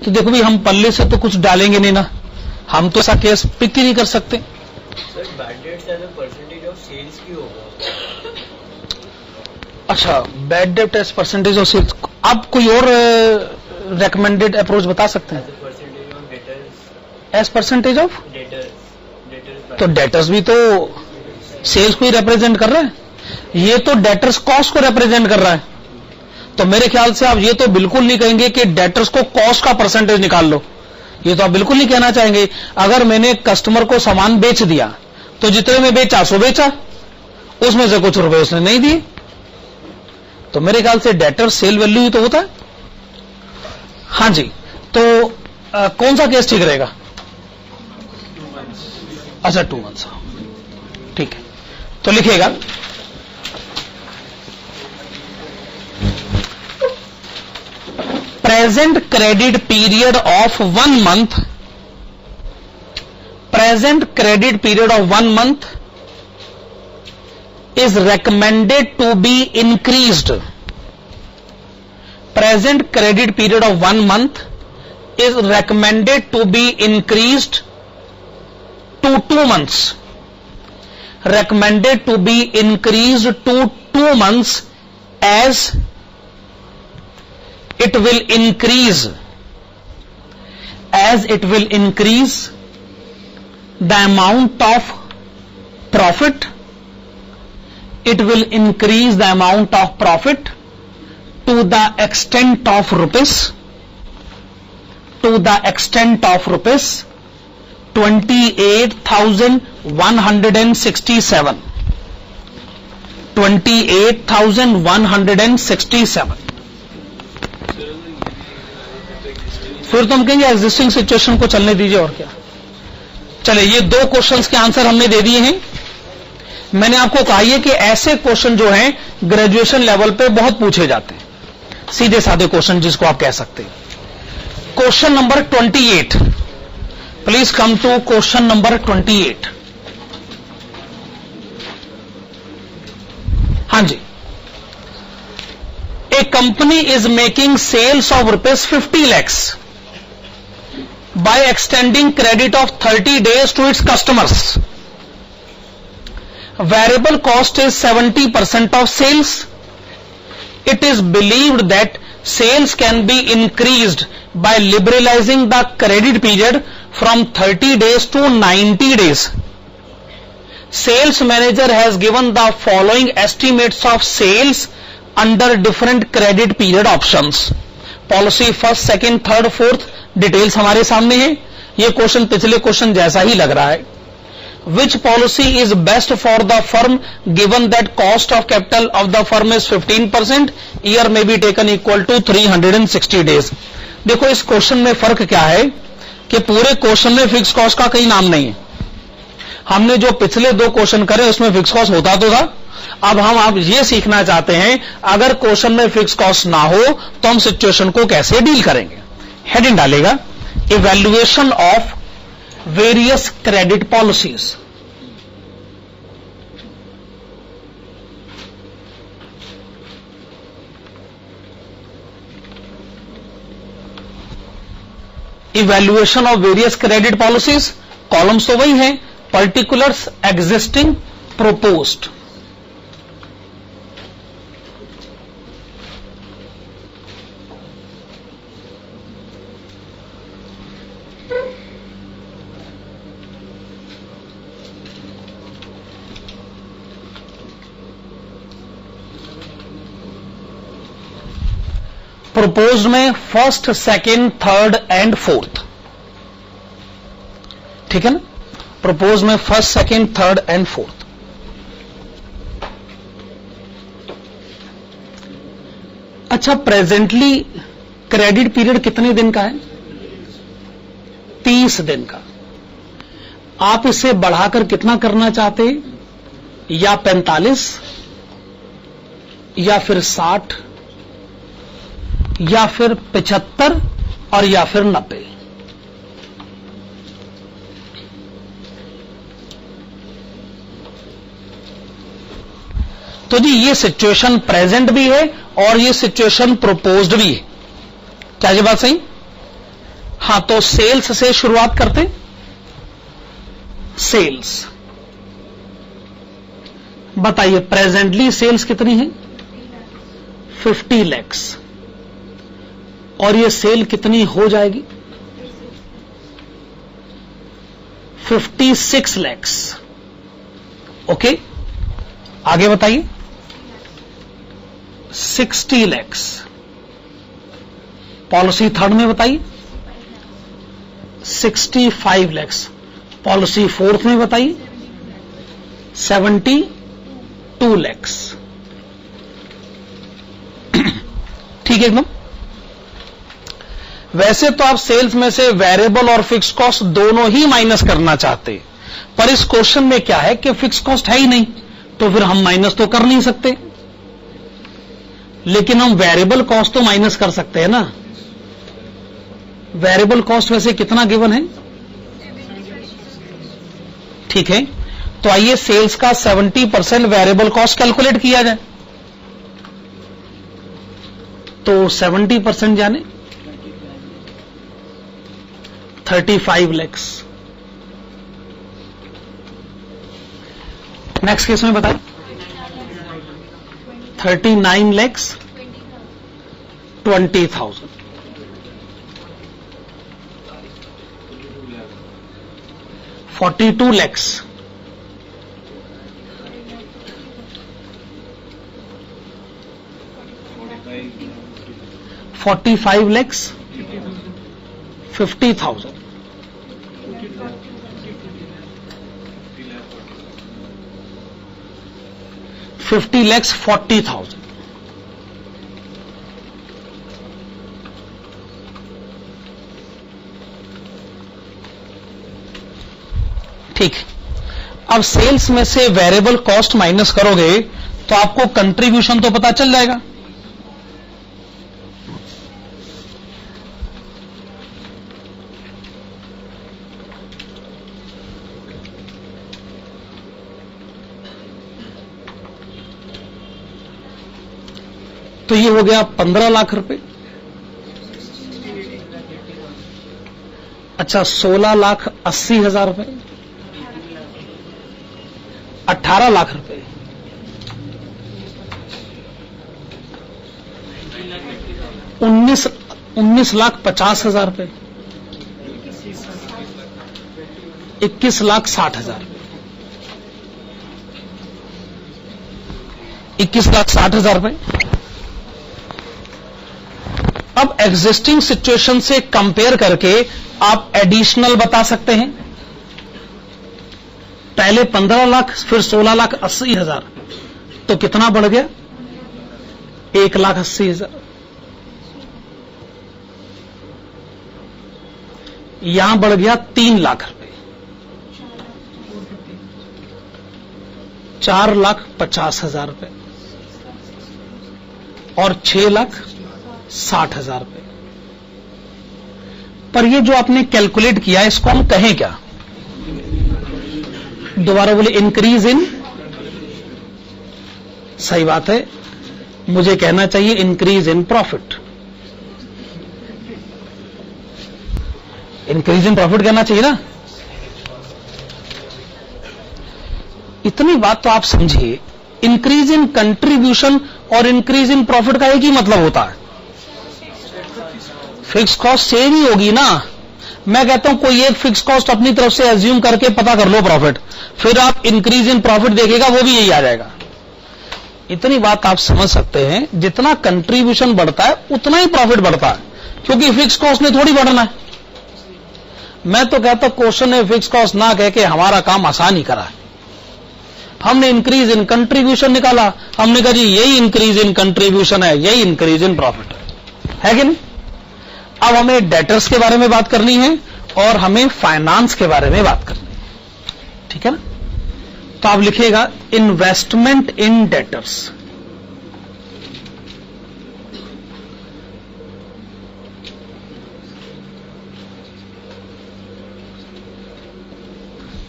तो देखो भी, हम पल्ले से तो कुछ डालेंगे नहीं ना, हम तो ऐसा केस पिक ही नहीं कर सकते। Sir, bad debts as a percentage of sales की होगा। अच्छा, bad debt as percentage of sales. आप कोई और रेकमेंडेड अप्रोच बता सकते हैं? As percentage of debtors. तो डेटर्स भी तो सेल्स को ही रिप्रेजेंट कर रहा है, ये तो डेटर्स कॉस्ट को रिप्रेजेंट कर रहा है। तो मेरे ख्याल से आप ये तो बिल्कुल नहीं कहेंगे कि डेटर्स को कॉस्ट का परसेंटेज निकाल लो, ये तो आप बिल्कुल नहीं कहना चाहेंगे। अगर मैंने कस्टमर को सामान बेच दिया तो जितने में बेचा सो बेचा, उसमें से कुछ रुपए उसने नहीं दिए, तो मेरे ख्याल से डेटर सेल वैल्यू ही तो होता है। हाँ जी, तो कौन सा केस ठीक रहेगा? अच्छा, 2 मंथ्स, ठीक है। तो लिखिएगा present credit period of 1 month, present credit period of 1 month is recommended to be increased. Present credit period of 1 month is recommended to be increased to 2 months. Recommended to be increased to 2 months as it will increase the amount of profit. It will increase the amount of profit to the extent of rupees 28,167. 28,167. फिर तो हम कहेंगे existing situation को चलने दीजिए और क्या। चले, ये 2 क्वेश्चंस के आंसर हमने दे दिए हैं। मैंने आपको कहा है कि ऐसे क्वेश्चन जो हैं ग्रेजुएशन लेवल पे बहुत पूछे जाते हैं, सीधे साधे क्वेश्चन जिसको आप कह सकते हैं। Question number 28, please come to question number 28। हाँ जी, a company is making sales of ₹50 lakhs by extending credit of 30 days to its customers. Variable cost is 70% of sales. It is believed that sales can be increased by liberalizing the credit period from 30 days to 90 days. Sales manager has given the following estimates of sales under different credit period options. Policy first, second, third, fourth details हमारे सामने है। ये question पिछले question जैसा ही लग रहा है। Which policy is best for the firm given that cost of capital of the firm is 15%, year may be taken equal to 360 days. देखो इस क्वेश्चन में फर्क क्या है कि पूरे क्वेश्चन में फिक्स कॉस्ट का कहीं नाम नहीं है। हमने जो पिछले 2 क्वेश्चन करे उसमें फिक्स कॉस्ट होता तो था। अब हम आप ये सीखना चाहते हैं अगर क्वेश्चन में फिक्स कॉस्ट ना हो तो हम सिचुएशन को कैसे डील करेंगे। हेडिंग डालेगा evaluation of various credit policies. Evaluation of various credit policies, columns तो वही हैं, पर्टिकुलर्स, एग्जिस्टिंग, प्रोपोज्ड। प्रोपोज में first, second, third and fourth, ठीक है ना। प्रोपोज में first, second, third and fourth. अच्छा, प्रेजेंटली क्रेडिट पीरियड कितने दिन का है? 30 दिन का। आप इसे बढ़ाकर कितना करना चाहते हैं? या 45 या फिर 60 या फिर 75 और या फिर 90। तो जी ये सिचुएशन प्रेजेंट भी है और ये सिचुएशन प्रोपोज्ड भी है। क्या ये बात सही? हां, तो सेल्स से शुरुआत करते। सेल्स बताइए, प्रेजेंटली सेल्स कितनी है? 50 lakhs। और ये सेल कितनी हो जाएगी? 56 lakhs। ओके, आगे बताइए। 60 lakhs। पॉलिसी थर्ड में बताइए। 65 lakhs। पॉलिसी फोर्थ में बताइए। 72 lakhs। ठीक है एकदम। वैसे तो आप सेल्स में से वेरिएबल और फिक्स कॉस्ट दोनों ही माइनस करना चाहते, पर इस क्वेश्चन में क्या है कि फिक्स कॉस्ट है ही नहीं, तो फिर हम माइनस तो कर नहीं सकते, लेकिन हम वेरिएबल कॉस्ट तो माइनस कर सकते हैं ना। वेरिएबल कॉस्ट वैसे कितना गिवन है? ठीक है, तो आइए सेल्स का 70% वेरिएबल कॉस्ट कैलकुलेट किया जाए। तो 70% जाने 35 लाख। नेक्स्ट केस में बताएं 39 लाख 20,000। 42 lakhs 45 lakhs 50,000। 50 lakhs 40,000। ठीक, अब सेल्स में से वेरिएबल कॉस्ट माइनस करोगे तो आपको कंट्रीब्यूशन तो पता चल जाएगा। तो ये हो गया 15 लाख रुपए। अच्छा 16,80,000 रुपए, 18 लाख रुपए, 19,50,000 रुपए, 21,60,000, 21,60,000 रुपए। अब एग्जिस्टिंग सिचुएशन से कंपेयर करके आप एडिशनल बता सकते हैं। पहले 15 लाख फिर 16,80,000, तो कितना बढ़ गया 1,80,000। यहां बढ़ गया 3 लाख रुपए, 4,50,000 रुपए और 6,60,000 रुपए। पर ये जो आपने कैलकुलेट किया इसको हम कहें क्या? दोबारा बोले इंक्रीज इन, सही बात है, मुझे कहना चाहिए increase in profit. Increase in profit कहना चाहिए ना। इतनी बात तो आप समझिए, इंक्रीज इन कंट्रीब्यूशन और इंक्रीज इन प्रॉफिट का एक ही मतलब होता है, फिक्स कॉस्ट सेम ही होगी ना। मैं कहता हूं कोई एक फिक्स कॉस्ट अपनी तरफ से एज्यूम करके पता कर लो प्रॉफिट, फिर आप इंक्रीज इन प्रॉफिट देखेगा वो भी यही आ जाएगा। इतनी बात आप समझ सकते हैं, जितना कंट्रीब्यूशन बढ़ता है उतना ही प्रॉफिट बढ़ता है, क्योंकि फिक्स कॉस्ट ने थोड़ी बढ़ना है। मैं तो कहता हूं क्वेश्चन ने फिक्स कॉस्ट ना कह के हमारा काम आसान ही करा है। हमने इंक्रीज इन कंट्रीब्यूशन निकाला, हमने कहा जी यही इंक्रीज इन कंट्रीब्यूशन है, यही इंक्रीज इन प्रॉफिट है कि नहीं। अब हमें डेटर्स के बारे में बात करनी है और हमें फाइनेंस के बारे में बात करनी है, ठीक है ना। तो आप लिखिएगा इन्वेस्टमेंट इन डेटर्स।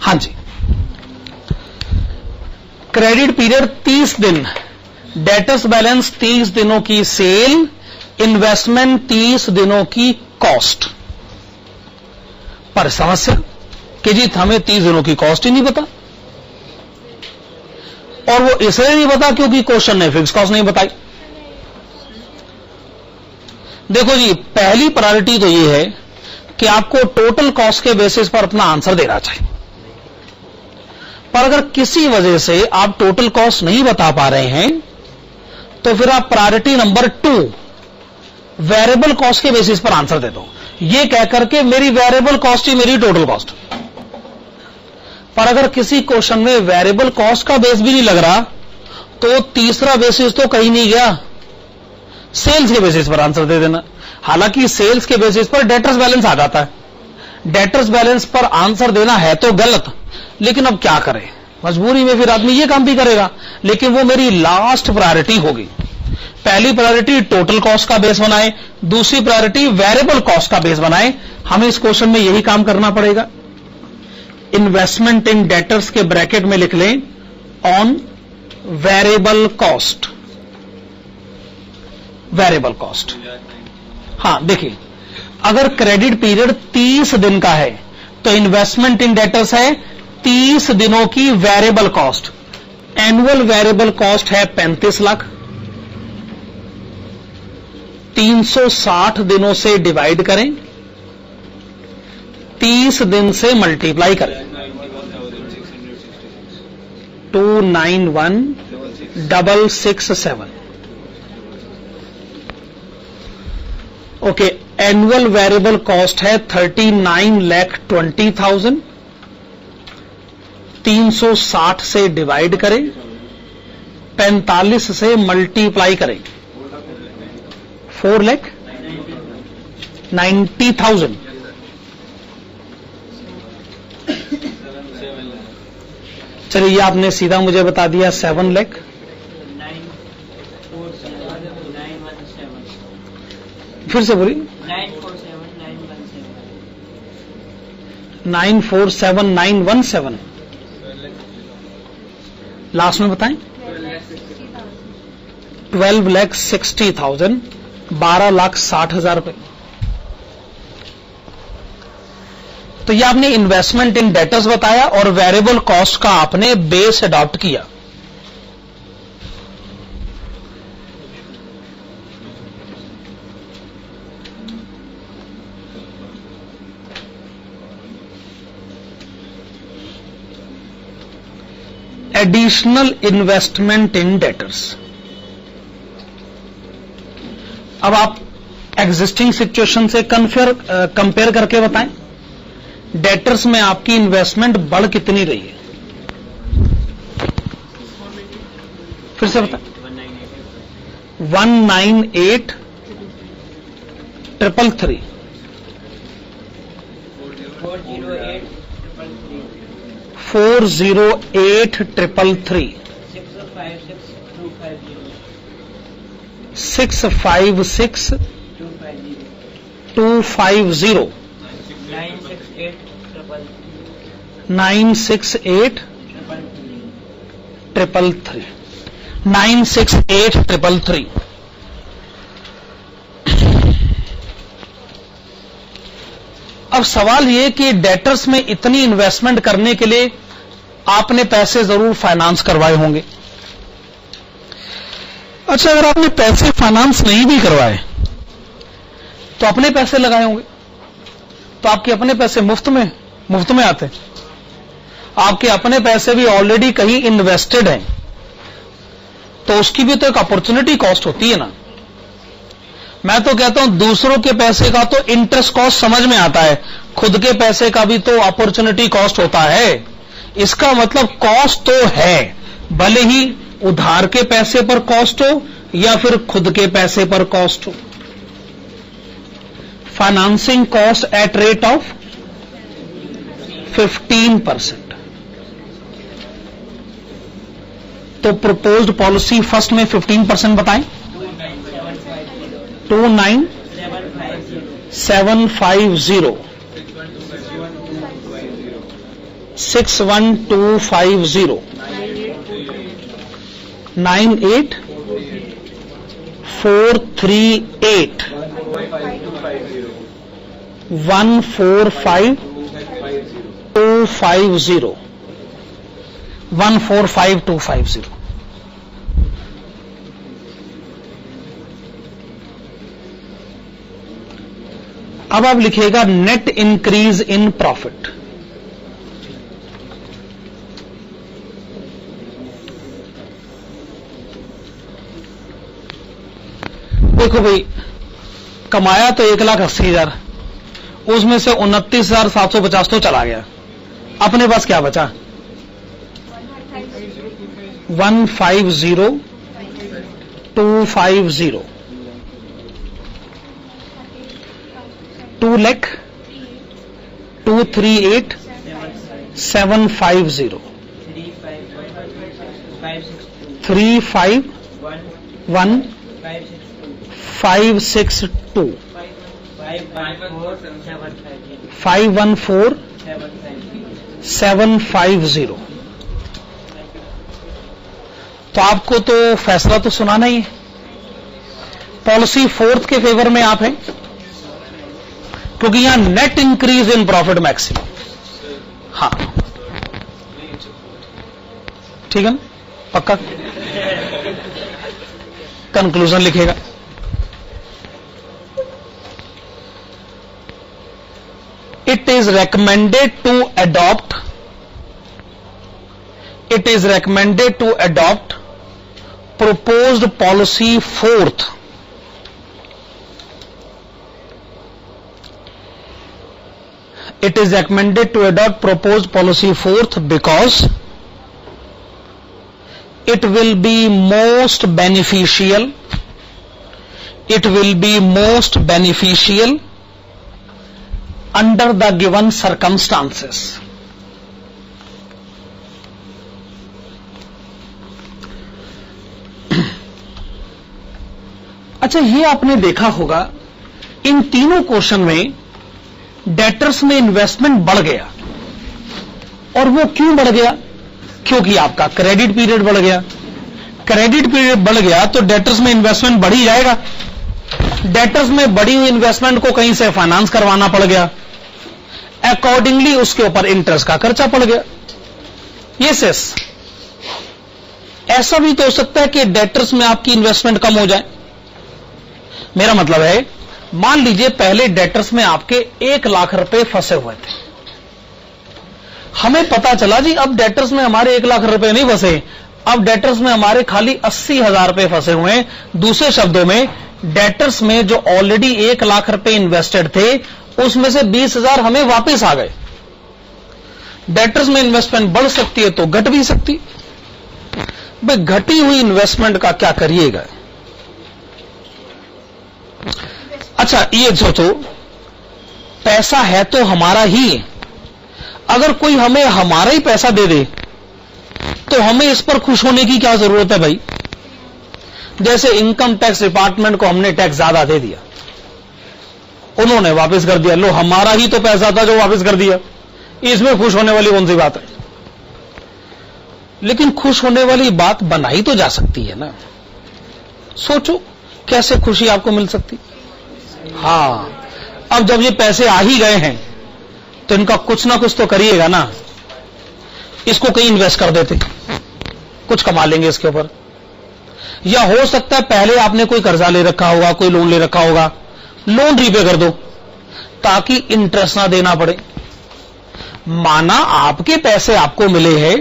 हां जी, क्रेडिट पीरियड 30 दिन, डेटर्स बैलेंस 30 दिनों की सेल, इन्वेस्टमेंट 30 दिनों की कॉस्ट। पर समस्या कि जी हमें 30 दिनों की कॉस्ट ही नहीं पता, और वो इसलिए नहीं पता क्योंकि क्वेश्चन ने फिक्स कॉस्ट नहीं बताई। देखो जी, पहली प्रायोरिटी तो ये है कि आपको टोटल कॉस्ट के बेसिस पर अपना आंसर देना चाहिए। पर अगर किसी वजह से आप टोटल कॉस्ट नहीं बता पा रहे हैं तो फिर आप प्रायोरिटी नंबर 2 वेरिएबल कॉस्ट के बेसिस पर आंसर दे दो, ये कहकर के मेरी वेरिएबल कॉस्ट ही मेरी टोटल कॉस्ट। पर अगर किसी क्वेश्चन में वेरिएबल कॉस्ट का बेस भी नहीं लग रहा तो तीसरा बेसिस तो कहीं नहीं गया, सेल्स के बेसिस पर आंसर दे देना। हालांकि सेल्स के बेसिस पर डेटर्स बैलेंस आ जाता है, डेटर्स बैलेंस पर आंसर देना है तो गलत, लेकिन अब क्या करें, मजबूरी में फिर आदमी ये काम भी करेगा, लेकिन वो मेरी लास्ट प्रायोरिटी होगी। पहली प्रायोरिटी टोटल कॉस्ट का बेस बनाए, दूसरी प्रायोरिटी वेरिएबल कॉस्ट का बेस बनाए। हमें इस क्वेश्चन में यही काम करना पड़ेगा। इन्वेस्टमेंट इन डेटर्स के ब्रैकेट में लिख लें on variable cost. Variable cost, हां देखिए, अगर क्रेडिट पीरियड 30 दिन का है तो इन्वेस्टमेंट इन डेटर्स है 30 दिनों की variable cost. Annual variable cost है 35 लाख। 360 दिनों से डिवाइड करें, 30 दिन से मल्टीप्लाई करें। 291,667। ओके, एनुअल वेरिएबल कॉस्ट है 39,20,000। 360 से डिवाइड करें, 45 से मल्टीप्लाई करें, 4,90,000। चलिए, ये आपने सीधा मुझे बता दिया 7 लाख। 947,917। फिर से बोली। 947,917। लास्ट में बताएं। 12,60,000, 12,60,000 रुपए। तो ये आपने इन्वेस्टमेंट इन डेटर्स बताया और वेरिएबल कॉस्ट का आपने बेस अडॉप्ट किया। Additional investment in debtors. अब आप एग्जिस्टिंग सिचुएशन से कंपेयर करके बताएं, डेटर्स में आपकी इन्वेस्टमेंट बढ़ कितनी रही है? फिर से बताएं। 198,333। 408,333। 656,250। 968,333। 968,333। अब सवाल यह कि डेटर्स में इतनी इन्वेस्टमेंट करने के लिए आपने पैसे जरूर फाइनेंस करवाए होंगे। अच्छा, अगर आपने पैसे फाइनेंस नहीं भी करवाए तो अपने पैसे लगाए होंगे, तो आपके अपने पैसे मुफ्त में आते हैं। आपके अपने पैसे भी ऑलरेडी कहीं इन्वेस्टेड हैं, तो उसकी भी तो एक अपॉर्चुनिटी कॉस्ट होती है ना। मैं तो कहता हूं दूसरों के पैसे का तो इंटरेस्ट कॉस्ट समझ में आता है, खुद के पैसे का भी तो अपॉर्चुनिटी कॉस्ट होता है। इसका मतलब कॉस्ट तो है, भले ही उधार के पैसे पर कॉस्ट हो या फिर खुद के पैसे पर कॉस्ट हो। Financing cost at rate of 15%। तो प्रपोज्ड पॉलिसी फर्स्ट में 15% बताएं। 29,750। 61250। 98,438। 145,250। 145,250। अब आप लिखिएगा नेट इंक्रीज इन प्रॉफिट। देखो भाई, कमाया तो 1,80,000, उसमें से 29,750 तो चला गया, अपने पास क्या बचा? 150,250। 2,238,750। 351,562। 514,750। 750। तो आपको तो फैसला तो सुनाना ही है। पॉलिसी फोर्थ के फेवर में आप हैं, क्योंकि यहां net increase in profit maximum. हाँ ठीक है ना, पक्का कंक्लूजन लिखेगा। It is recommended to adopt proposed policy fourth because it will be most beneficial under the given circumstances। अच्छा, ये आपने देखा होगा इन तीनों क्वेश्चन में डेटर्स में इन्वेस्टमेंट बढ़ गया। और वो क्यों बढ़ गया? क्योंकि आपका क्रेडिट पीरियड बढ़ गया। क्रेडिट पीरियड बढ़ गया तो डेटर्स में इन्वेस्टमेंट बढ़ ही जाएगा। डेटर्स में बढ़ी हुई इन्वेस्टमेंट को कहीं से फाइनेंस करवाना पड़ गया, अकॉर्डिंगली उसके ऊपर इंटरेस्ट का खर्चा पड़ गया। यस यस, ऐसा भी तो हो सकता है कि डेटर्स में आपकी इन्वेस्टमेंट कम हो जाए। मेरा मतलब है, मान लीजिए पहले डेटर्स में आपके 1 लाख रुपए फंसे हुए थे। हमें पता चला जी अब डेटर्स में हमारे 1 लाख रुपए नहीं फंसे, अब डेटर्स में हमारे खाली 80,000 रुपए फंसे हुए हैं। दूसरे शब्दों में डेटर्स में जो ऑलरेडी 1 लाख रुपए इन्वेस्टेड थे उसमें से 20,000 हमें वापस आ गए। डेटर्स में इन्वेस्टमेंट बढ़ सकती है तो घट भी सकती। भाई घटी हुई इन्वेस्टमेंट का क्या करिएगा? अच्छा ये सोचो, पैसा है तो हमारा ही, अगर कोई हमें हमारा ही पैसा दे दे तो हमें इस पर खुश होने की क्या जरूरत है भाई? जैसे इनकम टैक्स डिपार्टमेंट को हमने टैक्स ज्यादा दे दिया, उन्होंने वापस कर दिया। लो, हमारा ही तो पैसा था जो वापस कर दिया, इसमें खुश होने वाली कौन सी बात है? लेकिन खुश होने वाली बात बनाई तो जा सकती है ना। सोचो कैसे खुशी आपको मिल सकती। हाँ, अब जब ये पैसे आ ही गए हैं तो इनका कुछ ना कुछ तो करिएगा ना। इसको कहीं इन्वेस्ट कर देते, कुछ कमा लेंगे इसके ऊपर। या हो सकता है पहले आपने कोई कर्जा ले रखा होगा, कोई लोन ले रखा होगा, लोन रीपे कर दो ताकि इंटरेस्ट ना देना पड़े। माना आपके पैसे आपको मिले हैं,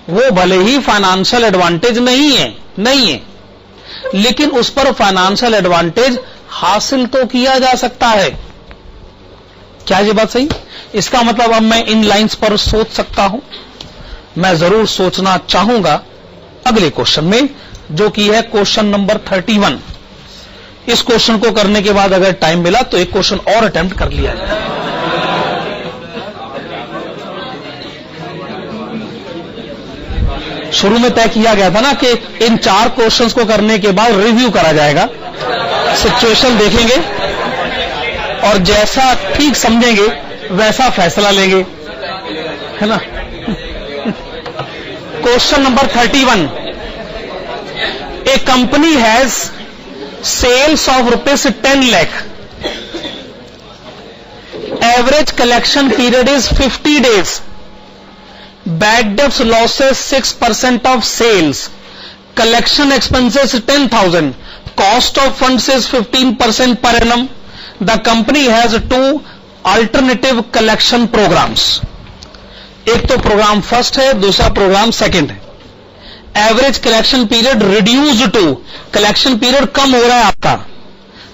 वो भले ही फाइनेंशियल एडवांटेज नहीं है, लेकिन उस पर फाइनेंशियल एडवांटेज हासिल तो किया जा सकता है। क्या ये बात सही? इसका मतलब अब मैं इन लाइंस पर सोच सकता हूं। मैं जरूर सोचना चाहूंगा अगले क्वेश्चन में, जो कि है क्वेश्चन नंबर 31। इस क्वेश्चन को करने के बाद अगर टाइम मिला तो एक क्वेश्चन और अटेम्प्ट कर लिया जाए। शुरू में तय किया गया था ना कि इन 4 क्वेश्चंस को करने के बाद रिव्यू करा जाएगा, सिचुएशन देखेंगे और जैसा ठीक समझेंगे वैसा फैसला लेंगे, है ना। Question number 31। A company has sales of ₹10 lakh, average collection period is 50 days, bad debts losses 6% of sales, collection expenses 10,000, cost of funds is 15% per annum. The company has 2 alternative collection programs. एक तो programme first है, दूसरा program second है। Average collection period reduced to, collection period कम हो रहा है आपका,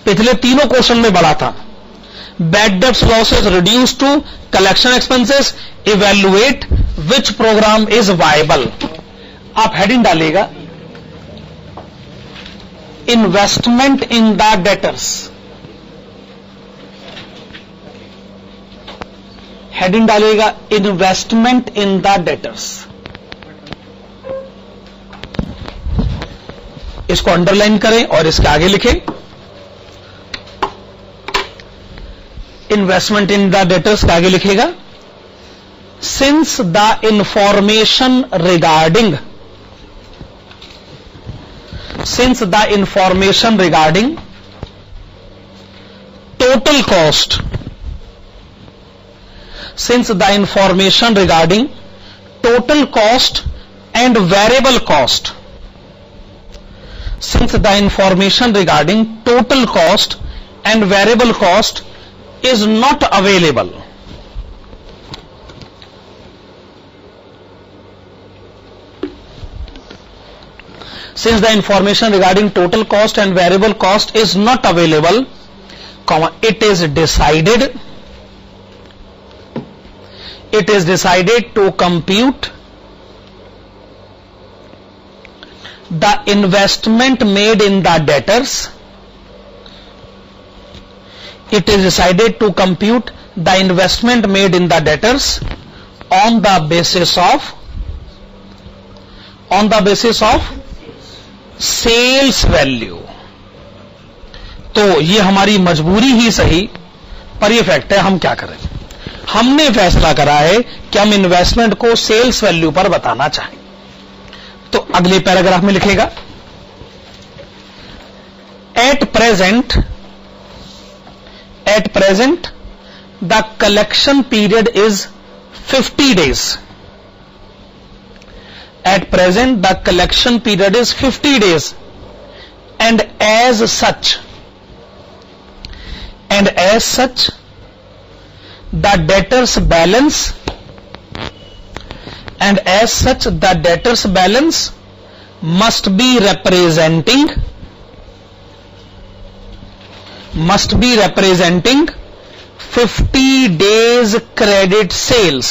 पिछले तीनों क्वेश्चन में बढ़ा था। Bad debts losses reduce to, collection expenses, evaluate which program is viable. आप हेडिंग डालिएगा investment in the debtors, heading डालिएगा इन्वेस्टमेंट इन द डेटर्स। इसको अंडरलाइन करें और इसके आगे लिखें इन्वेस्टमेंट इन द डेटर्स के आगे लिखेगा since the information regarding total cost, since the information regarding total cost and variable cost, since the information regarding total cost and variable cost is not available, since the information regarding total cost and variable cost is not available, it is decided to compute the investment made in the debtors. It is decided to compute the investment made in the debtors on the basis of sales value. तो ये हमारी मजबूरी ही सही, पर ये fact है, हम क्या करें, हमने फैसला करा है कि हम इन्वेस्टमेंट को सेल्स वैल्यू पर बताना चाहें। तो अगले पैराग्राफ में लिखेगा, at present the collection period is 50 days. At present, the collection period is 50 days, and as such, the debtors balance, must be representing 50 days credit sales.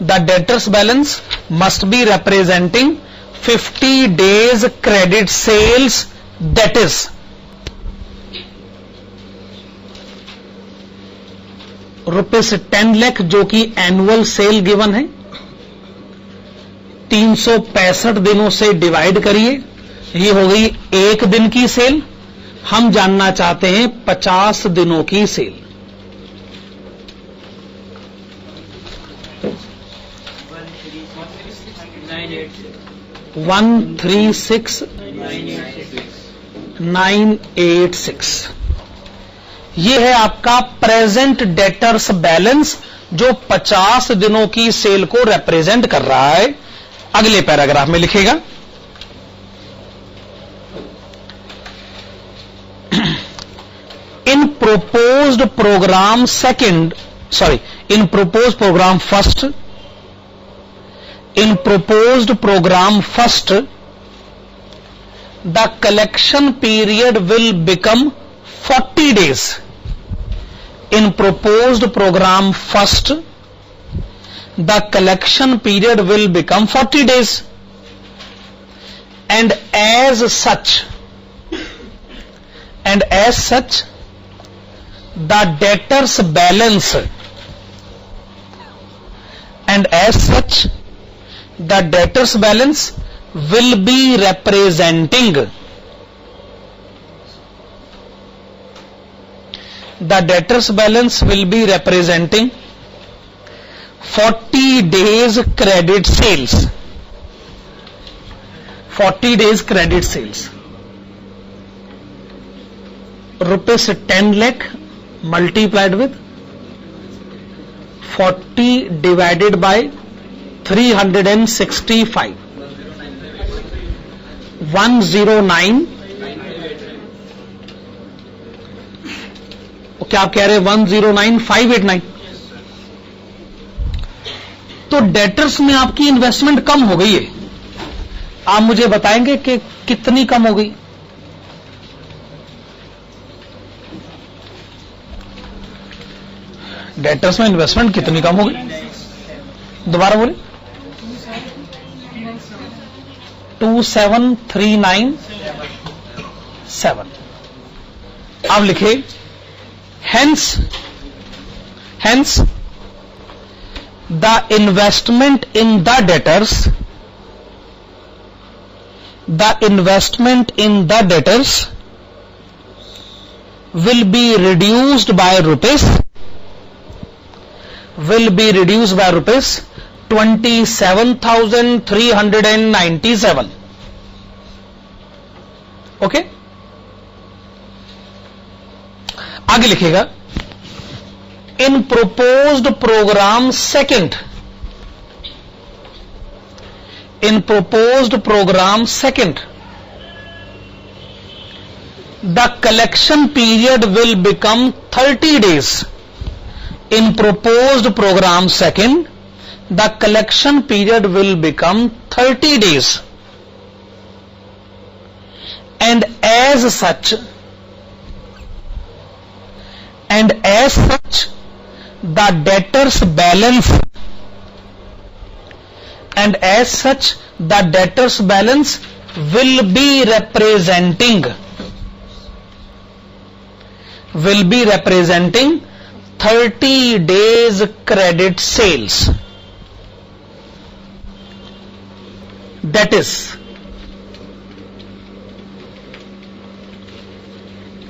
The debtors balance must be representing 50 days credit sales, that is ₹10 lakh, जो कि annual cell given है, 365 दिनों से divide करिए, ये हो गई एक दिन की सेल। हम जानना चाहते हैं 50 दिनों की सेल। 136,986 ये है आपका प्रेजेंट डेटर्स बैलेंस, जो 50 दिनों की सेल को रिप्रेजेंट कर रहा है। अगले पैराग्राफ में लिखेगा, इन proposed program first, the collection period will become 40 days. In proposed program first, the collection period will become 40 days, and as such, the debtors balance, will be representing 40 days credit sales. 40 days credit sales. ₹10 lakh multiplied with 40 divided by 365, 109, क्या आप कह रहे हैं 109,589। तो debtors में आपकी investment कम हो गई है। आप मुझे बताएंगे कि कितनी कम हो गई? डेटर्स में इन्वेस्टमेंट कितनी कम हो गई? दोबारा बोले। 27,397। अब लिखे, hence the investment in the debtors will be reduced by will be reduced by rupees 27,397. Okay, आगे लिखेगा in proposed program second, in proposed program second the collection period will become 30 days. In proposed program second, the collection period will become 30 days. And as such, the debtors balance, and as such, the debtors balance will be representing 30 days credit sales. That is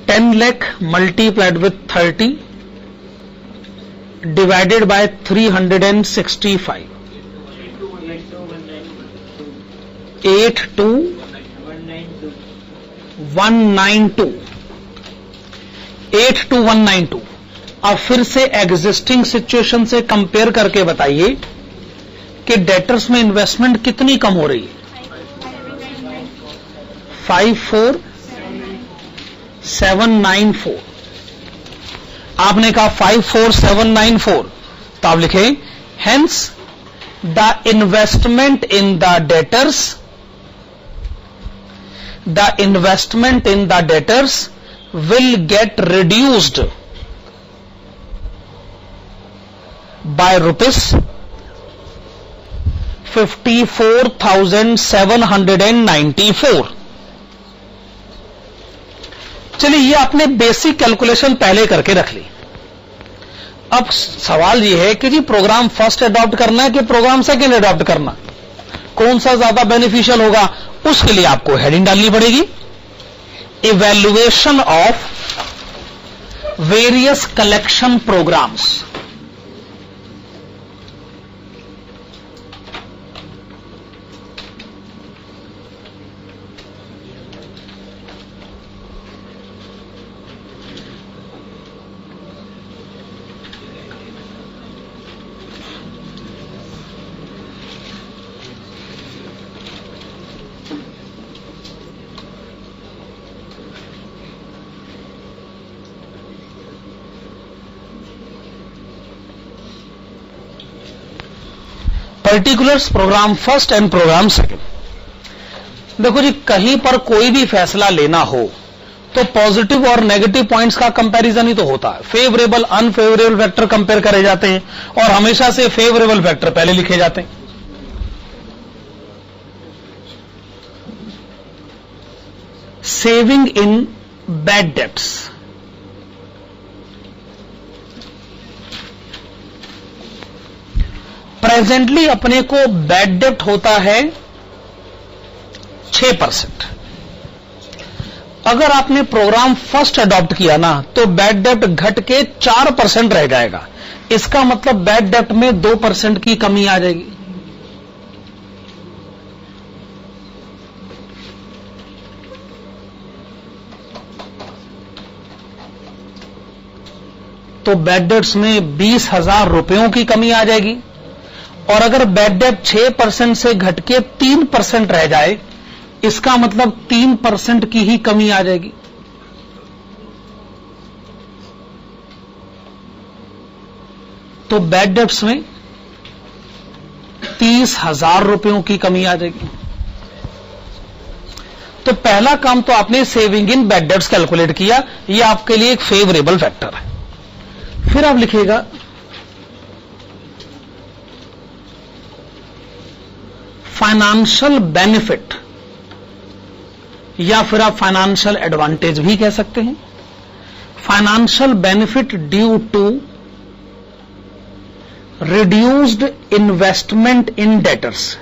10 lakh multiplied with 30 divided by 365. 82192. 82192. अब फिर से existing situation से compare करके बताइए कि debtors में investment कितनी कम हो रही है? 54794. आपने कहा 54794, तो आप लिखें hence the investment in the debtors will get reduced by rupees 54,794. चलिए, ये आपने बेसिक कैलकुलेशन पहले करके रख ली. अब सवाल ये है कि जी प्रोग्राम फर्स्ट अडॉप्ट करना है कि प्रोग्राम सेकंड अडॉप्ट करना, कौन सा ज्यादा बेनिफिशियल होगा? उसके लिए आपको हेडिंग डालनी पड़ेगी, evaluation of various collection programs. Particulars program first and program second. देखो जी, कहीं पर कोई भी फैसला लेना हो तो पॉजिटिव और नेगेटिव पॉइंट्स का कंपैरिजन ही तो होता है. फेवरेबल अनफेवरेबल फैक्टर कंपेयर करे जाते हैं और हमेशा से फेवरेबल फैक्टर पहले लिखे जाते हैं. Saving in bad debts. Presently अपने को बैड डेट होता है 6%. अगर आपने प्रोग्राम फर्स्ट अडॉप्ट किया ना तो बैड डेट घट के 4% रह जाएगा. इसका मतलब बैड डेट में 2% की कमी आ जाएगी. तो बैड डेट्स में 20,000 रुपयों की कमी आ जाएगी. और अगर बैड डेट 6% से घट के 3% रह जाए, इसका मतलब 3% की ही कमी आ जाएगी. तो बैड डेट्स में 30,000 रुपयों की कमी आ जाएगी. तो पहला काम तो आपने saving in bad debts calculate किया, यह आपके लिए एक फेवरेबल फैक्टर है. फिर आप लिखिएगा फाइनेंशियल बेनिफिट, या फिर आप फाइनेंशियल एडवांटेज भी कह सकते हैं. Financial benefit due to reduced investment in debtors.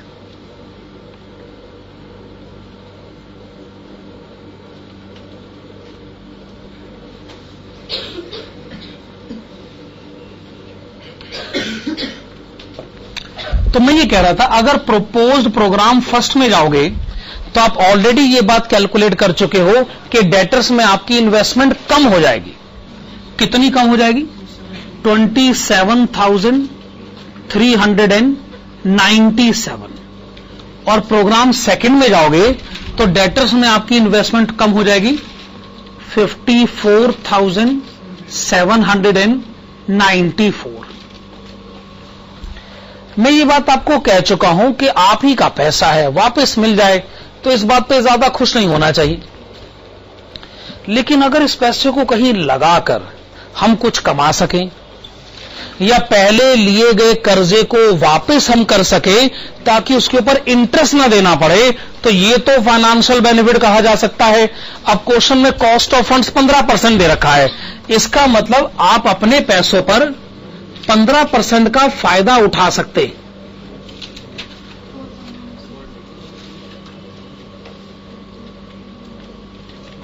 तो मैं ये कह रहा था, अगर प्रोपोज्ड प्रोग्राम फर्स्ट में जाओगे तो आप ऑलरेडी ये बात कैलकुलेट कर चुके हो कि डेटर्स में आपकी इन्वेस्टमेंट कम हो जाएगी। कितनी कम हो जाएगी? 27,397। और प्रोग्राम सेकंड में जाओगे तो डेटर्स में आपकी इन्वेस्टमेंट कम हो जाएगी 54,794। मैं ये बात आपको कह चुका हूं कि आप ही का पैसा है, वापस मिल जाए तो इस बात पे ज्यादा खुश नहीं होना चाहिए। लेकिन अगर इस पैसे को कहीं लगाकर हम कुछ कमा सकें या पहले लिए गए कर्जे को वापस हम कर सके ताकि उसके ऊपर इंटरेस्ट ना देना पड़े, तो ये तो फाइनेंशियल बेनिफिट कहा जा सकता है। अब क्वेश्चन में कॉस्ट ऑफ फंड्स 15% दे रखा है, इसका मतलब आप अपने पैसों पर 15% का फायदा उठा सकते।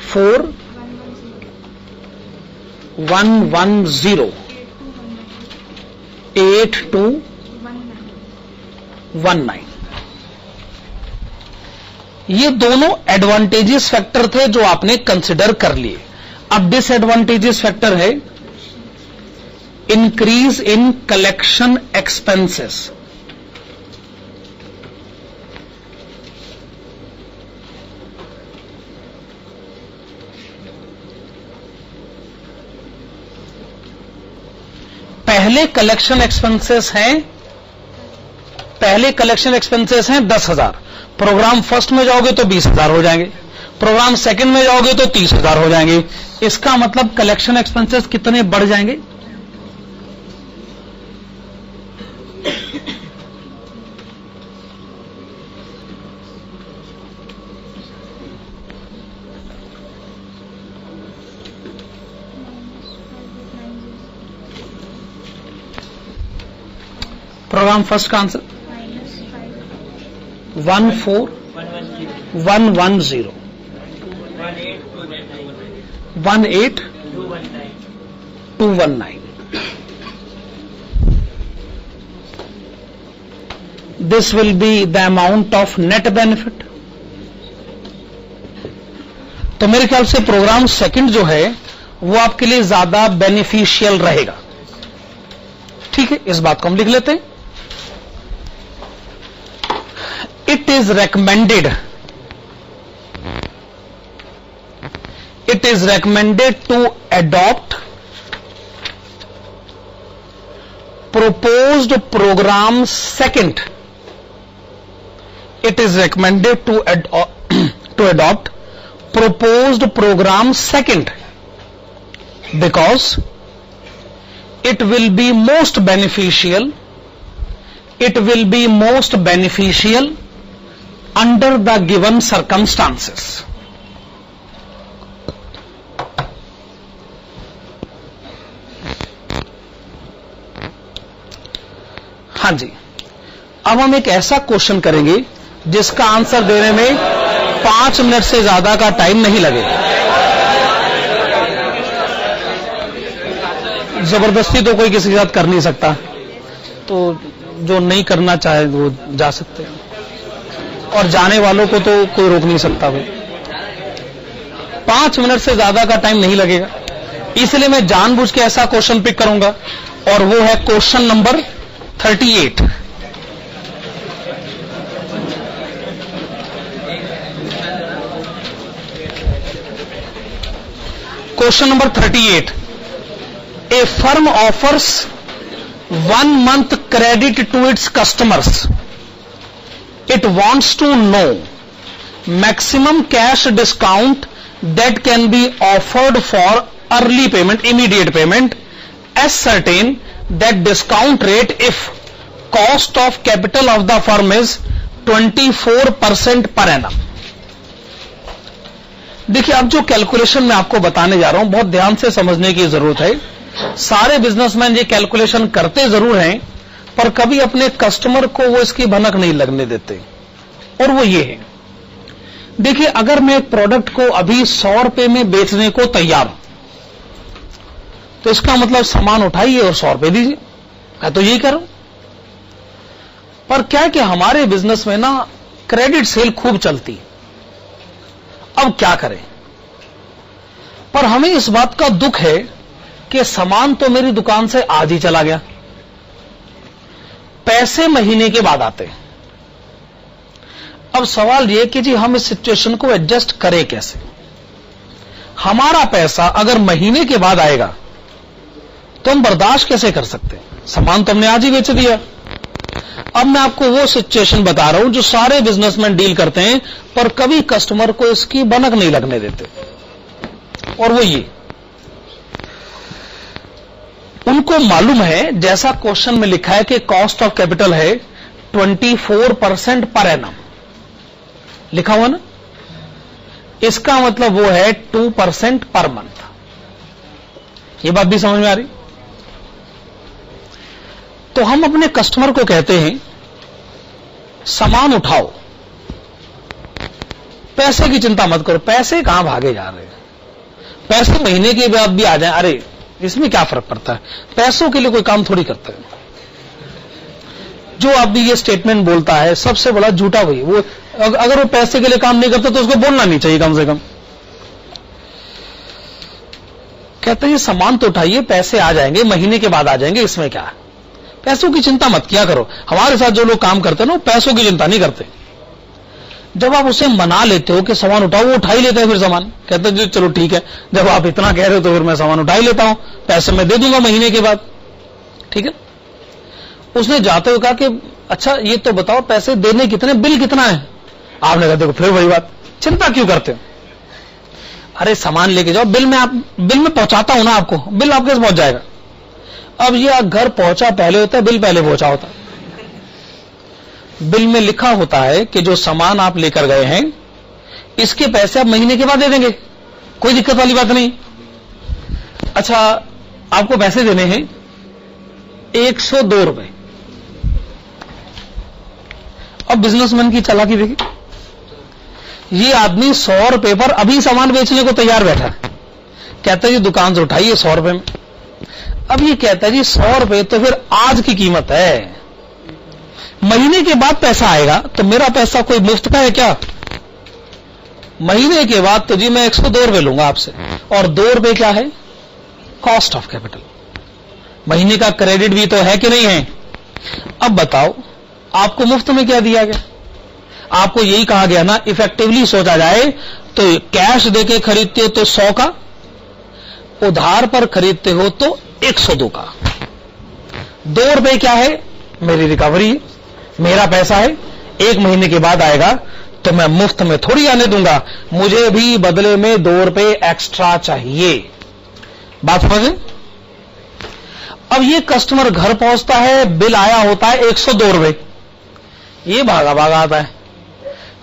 फोर 110 8219। ये दोनों एडवांटेजेस फैक्टर थे जो आपने कंसिडर कर लिए। अब डिसएडवांटेजेस फैक्टर है इंक्रीज इन कलेक्शन एक्सपेंसेस। पहले कलेक्शन एक्सपेंसेस हैं 10,000। प्रोग्राम फर्स्ट में जाओगे तो 20,000 हो जाएंगे, प्रोग्राम सेकंड में जाओगे तो 30,000 हो जाएंगे। इसका मतलब कलेक्शन एक्सपेंसेस कितने बढ़ जाएंगे? प्रोग्राम फर्स्ट का answer 14,110 18,219। This will be the amount of net benefit। तो मेरे ख्याल से प्रोग्राम सेकंड जो है वो आपके लिए ज्यादा बेनिफिशियल रहेगा। ठीक है, इस बात को हम लिख लेते हैं। It is recommended to adopt proposed program second. It is recommended to adopt proposed program second because it will be most beneficial under the given circumstances। हाँ जी, अब हम एक ऐसा क्वेश्चन करेंगे जिसका आंसर देने में 5 मिनट से ज्यादा का टाइम नहीं लगेगा। जबरदस्ती तो कोई किसी के साथ कर नहीं सकता, तो जो नहीं करना चाहे वो जा सकते हैं, और जाने वालों को तो कोई रोक नहीं सकता भाई। 5 मिनट से ज्यादा का टाइम नहीं लगेगा, इसलिए मैं जानबूझ के ऐसा क्वेश्चन पिक करूंगा, और वो है question number 38। Question number 38। A firm offers 1 month credit to its customers. It wants to know maximum cash discount that can be offered for early payment, immediate payment. Ascertain that discount rate if cost of capital of the firm is 24% per annum. देखिए, अब जो calculation मैं आपको बताने जा रहा हूं बहुत ध्यान से समझने की जरूरत है। सारे बिजनेसमैन ये कैलकुलेशन करते जरूर हैं, पर कभी अपने कस्टमर को वो इसकी भनक नहीं लगने देते, और वो ये है। देखिए, अगर मैं एक प्रोडक्ट को अभी 100 रुपए में बेचने को तैयार हूं, तो इसका मतलब सामान उठाइए और 100 रुपए दीजिए। मैं तो यही करूं। पर क्या है कि हमारे बिजनेस में ना क्रेडिट सेल खूब चलती, अब क्या करें। पर हमें इस बात का दुख है कि सामान तो मेरी दुकान से आज ही चला गया, पैसे महीने के बाद आते हैं। अब सवाल यह कि जी हम इस सिचुएशन को एडजस्ट करें कैसे। हमारा पैसा अगर महीने के बाद आएगा तो हम बर्दाश्त कैसे कर सकते हैं। सामान तो हमने आज ही बेच दिया। अब मैं आपको वो सिचुएशन बता रहा हूं जो सारे बिजनेसमैन डील करते हैं, पर कभी कस्टमर को इसकी भनक नहीं लगने देते। और वो ये, उनको मालूम है, जैसा क्वेश्चन में लिखा है कि कॉस्ट ऑफ कैपिटल है 24% पर एनम, लिखा हुआ ना, इसका मतलब वो है 2% पर मंथ। ये बात भी समझ में आ रही। तो हम अपने कस्टमर को कहते हैं सामान उठाओ, पैसे की चिंता मत करो। पैसे कहां भागे जा रहे हैं, पैसे महीने के बाद भी आ जाएं, अरे इसमें क्या फर्क पड़ता है, पैसों के लिए कोई काम थोड़ी करता है। जो आप भी ये स्टेटमेंट बोलता है सबसे बड़ा झूठा वही। वो अगर वो पैसे के लिए काम नहीं करता तो उसको बोलना नहीं चाहिए कम से कम। कहते हैं सामान तो उठाइए, पैसे आ जाएंगे, महीने के बाद आ जाएंगे, इसमें क्या है, पैसों की चिंता मत किया करो। हमारे साथ जो लोग काम करते हैं ना वो पैसों की चिंता नहीं करते। जब आप उसे मना लेते हो कि सामान उठाओ, वो उठा ही लेते हैं फिर सामान। कहते हैं चलो ठीक है, जब आप इतना कह रहे हो तो फिर मैं सामान उठा ही लेता हूं, पैसे मैं दे दूंगा महीने के बाद। ठीक है। उसने जाते हुए कहा कि अच्छा ये तो बताओ पैसे देने कितने, बिल कितना है। आपने कहा देखो फिर वही बात, चिंता क्यों करते हो, अरे सामान लेके जाओ, बिल में पहुंचाता हूं ना आपको, बिल आपके पास पहुंच जाएगा। अब ये घर पहुंचा पहले होता है, बिल पहले पहुंचा होता है। बिल में लिखा होता है कि जो सामान आप लेकर गए हैं इसके पैसे आप महीने के बाद दे देंगे, कोई दिक्कत वाली बात नहीं। अच्छा आपको पैसे देने हैं 102 रुपए। अब बिजनेसमैन की चालाकी देखिए, ये आदमी 100 रुपए पर अभी सामान बेचने को तैयार बैठा है। कहता है जी दुकान से उठाइए 100 रुपए में। अब ये कहता है जी 100 रुपए तो फिर आज की कीमत है, महीने के बाद पैसा आएगा तो मेरा पैसा कोई मुफ्त का है क्या। महीने के बाद तो जी मैं 102 रुपए लूंगा आपसे, और 2 रुपए क्या है, कॉस्ट ऑफ कैपिटल। महीने का क्रेडिट भी तो है कि नहीं है। अब बताओ आपको मुफ्त में क्या दिया गया, आपको यही कहा गया ना, इफेक्टिवली सोचा जाए तो कैश देके खरीदते हो तो 100 का, उधार पर खरीदते हो तो 102 का। 2 रुपए क्या है, मेरी रिकवरी है, मेरा पैसा है, 1 महीने के बाद आएगा तो मैं मुफ्त में थोड़ी आने दूंगा, मुझे भी बदले में 2 रुपए एक्स्ट्रा चाहिए। बात समझे। अब ये कस्टमर घर पहुंचता है, बिल आया होता है 102 रुपए, ये भागा भागा आता है,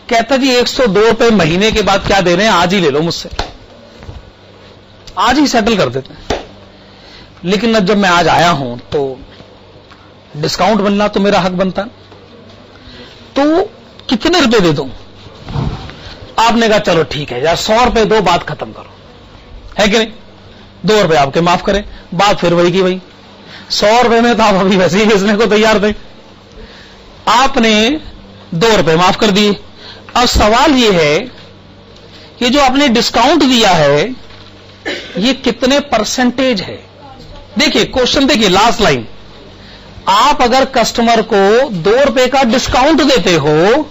कहता जी 102 रुपए महीने के बाद क्या दे रहे हैं, आज ही ले लो मुझसे, आज ही सेटल कर देते हैं। लेकिन जब मैं आज आया हूं तो डिस्काउंट मिलना तो मेरा हक बनता, तो कितने रुपए दे दूं। आपने कहा चलो ठीक है यार 100 रुपए दो, बात खत्म करो, है कि नहीं। 2 रुपए आपके माफ करें, बात फिर वही की वही। 100 रुपए में तो आप अभी वैसे ही बेचने को तैयार थे, आपने 2 रुपए माफ कर दिए। अब सवाल ये है कि जो आपने डिस्काउंट दिया है ये कितने परसेंटेज है। देखिए क्वेश्चन देखिए, लास्ट लाइन, आप अगर कस्टमर को 2 रुपए का डिस्काउंट देते हो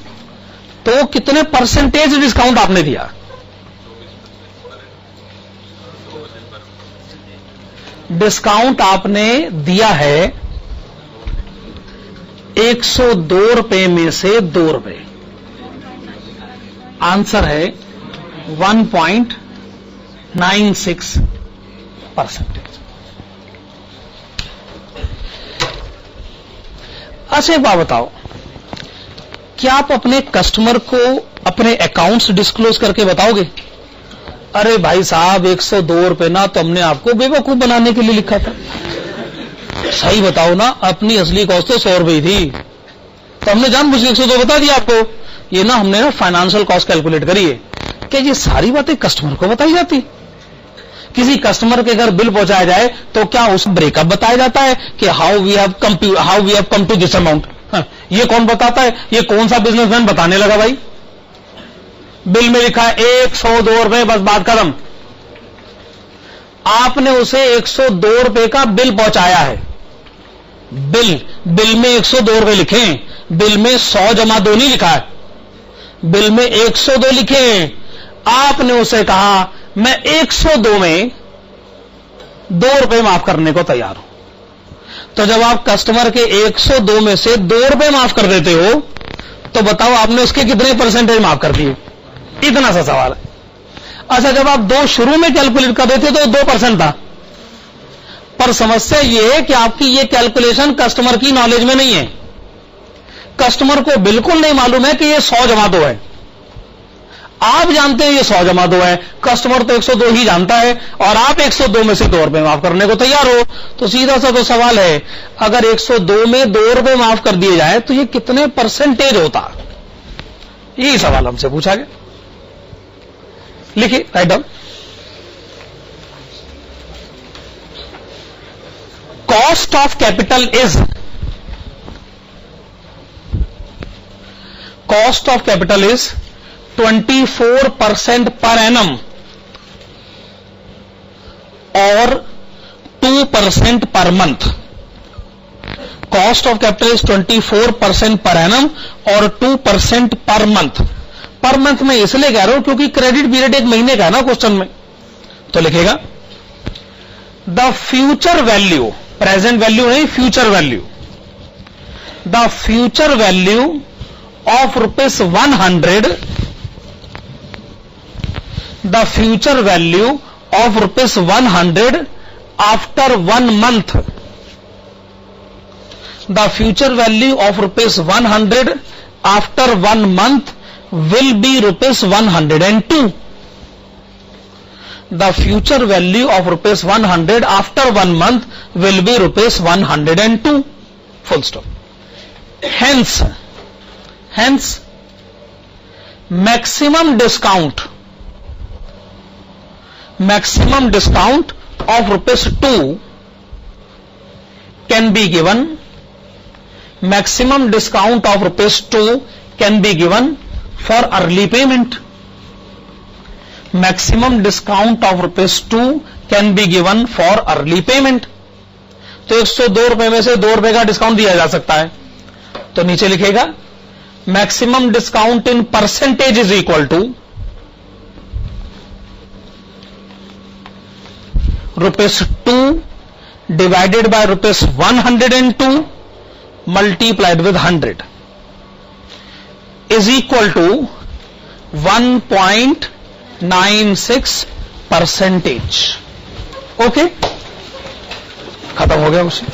तो कितने परसेंटेज डिस्काउंट आपने दिया। डिस्काउंट आपने दिया है 102 रुपए में से 2 रुपए, आंसर है 1.96%। अच्छा एक बात बताओ, क्या आप अपने कस्टमर को अपने अकाउंट्स डिस्क्लोज करके बताओगे, अरे भाई साहब 102 रुपए ना तो हमने आपको बेवकूफ बनाने के लिए लिखा था, सही बताओ ना अपनी असली कॉस्ट तो 100 रुपए थी, तो हमने जानबूझ के 102 बता दिया आपको। ये ना हमने ना फाइनेंशियल कॉस्ट कैलकुलेट करी है। क्या ये सारी बातें कस्टमर को बताई जाती, किसी कस्टमर के घर बिल पहुंचाया जाए तो क्या उस ब्रेकअप बताया जाता है कि how we have come to this amount? ये कौन बताता है? ये कौन सा बिजनेसमैन बताने लगा भाई? बिल में लिखा है 102 रुपए, बस बात खत्म। आपने उसे 102 रुपए का बिल पहुंचाया है। बिल में 102 रुपए लिखे हैं, बिल में 100 जमा 2 नहीं लिखा है, बिल में 102 लिखे हैं। आपने उसे कहा मैं 102 में 2 रुपए माफ करने को तैयार हूं। तो जब आप कस्टमर के 102 में से 2 रुपए माफ कर देते हो तो बताओ आपने उसके कितने परसेंटेज माफ कर दिए? इतना सा सवाल है। अच्छा, जब आप 2 शुरू में कैलकुलेट कर देते तो 2% था, पर समस्या यह है कि आपकी यह कैलकुलेशन कस्टमर की नॉलेज में नहीं है। कस्टमर को बिल्कुल नहीं मालूम है कि यह 100 जमा 2 है। आप जानते हैं ये 100 जमा 2 है, कस्टमर तो 102 ही जानता है, और आप 102 में से 2 रुपए माफ करने को तैयार हो। तो सीधा सा तो सवाल है, अगर 102 में 2 रुपए माफ कर दिए जाए तो ये कितने परसेंटेज होता? यही सवाल हमसे पूछा गया। लिखिए, write down. Cost of capital is, cost of capital is 24% per annum और 2% per month. Cost of capital is 24% per annum और 2% per month. पर मंथ में इसलिए कह रहा हूं क्योंकि क्रेडिट पीरियड 1 महीने का है ना क्वेश्चन में। तो लिखेगा the future value, present value नहीं, future value, the future value of ₹100, the future value of ₹100 after 1 month, the future value of ₹100 after 1 month will be ₹102. The future value of ₹100 after 1 month will be ₹102. Full stop. Hence maximum discount of ₹2 can be given, maximum discount of ₹2 can be given for early payment. Maximum discount of ₹2 can be given for early payment. तो 102 रुपए में से 2 रुपए का discount दिया जा सकता है। तो नीचे लिखेगा maximum discount in percentage is equal to ₹2 divided by ₹102 multiplied with 100 is equal to 1.96%. Okay, खत्म हो गया उसे।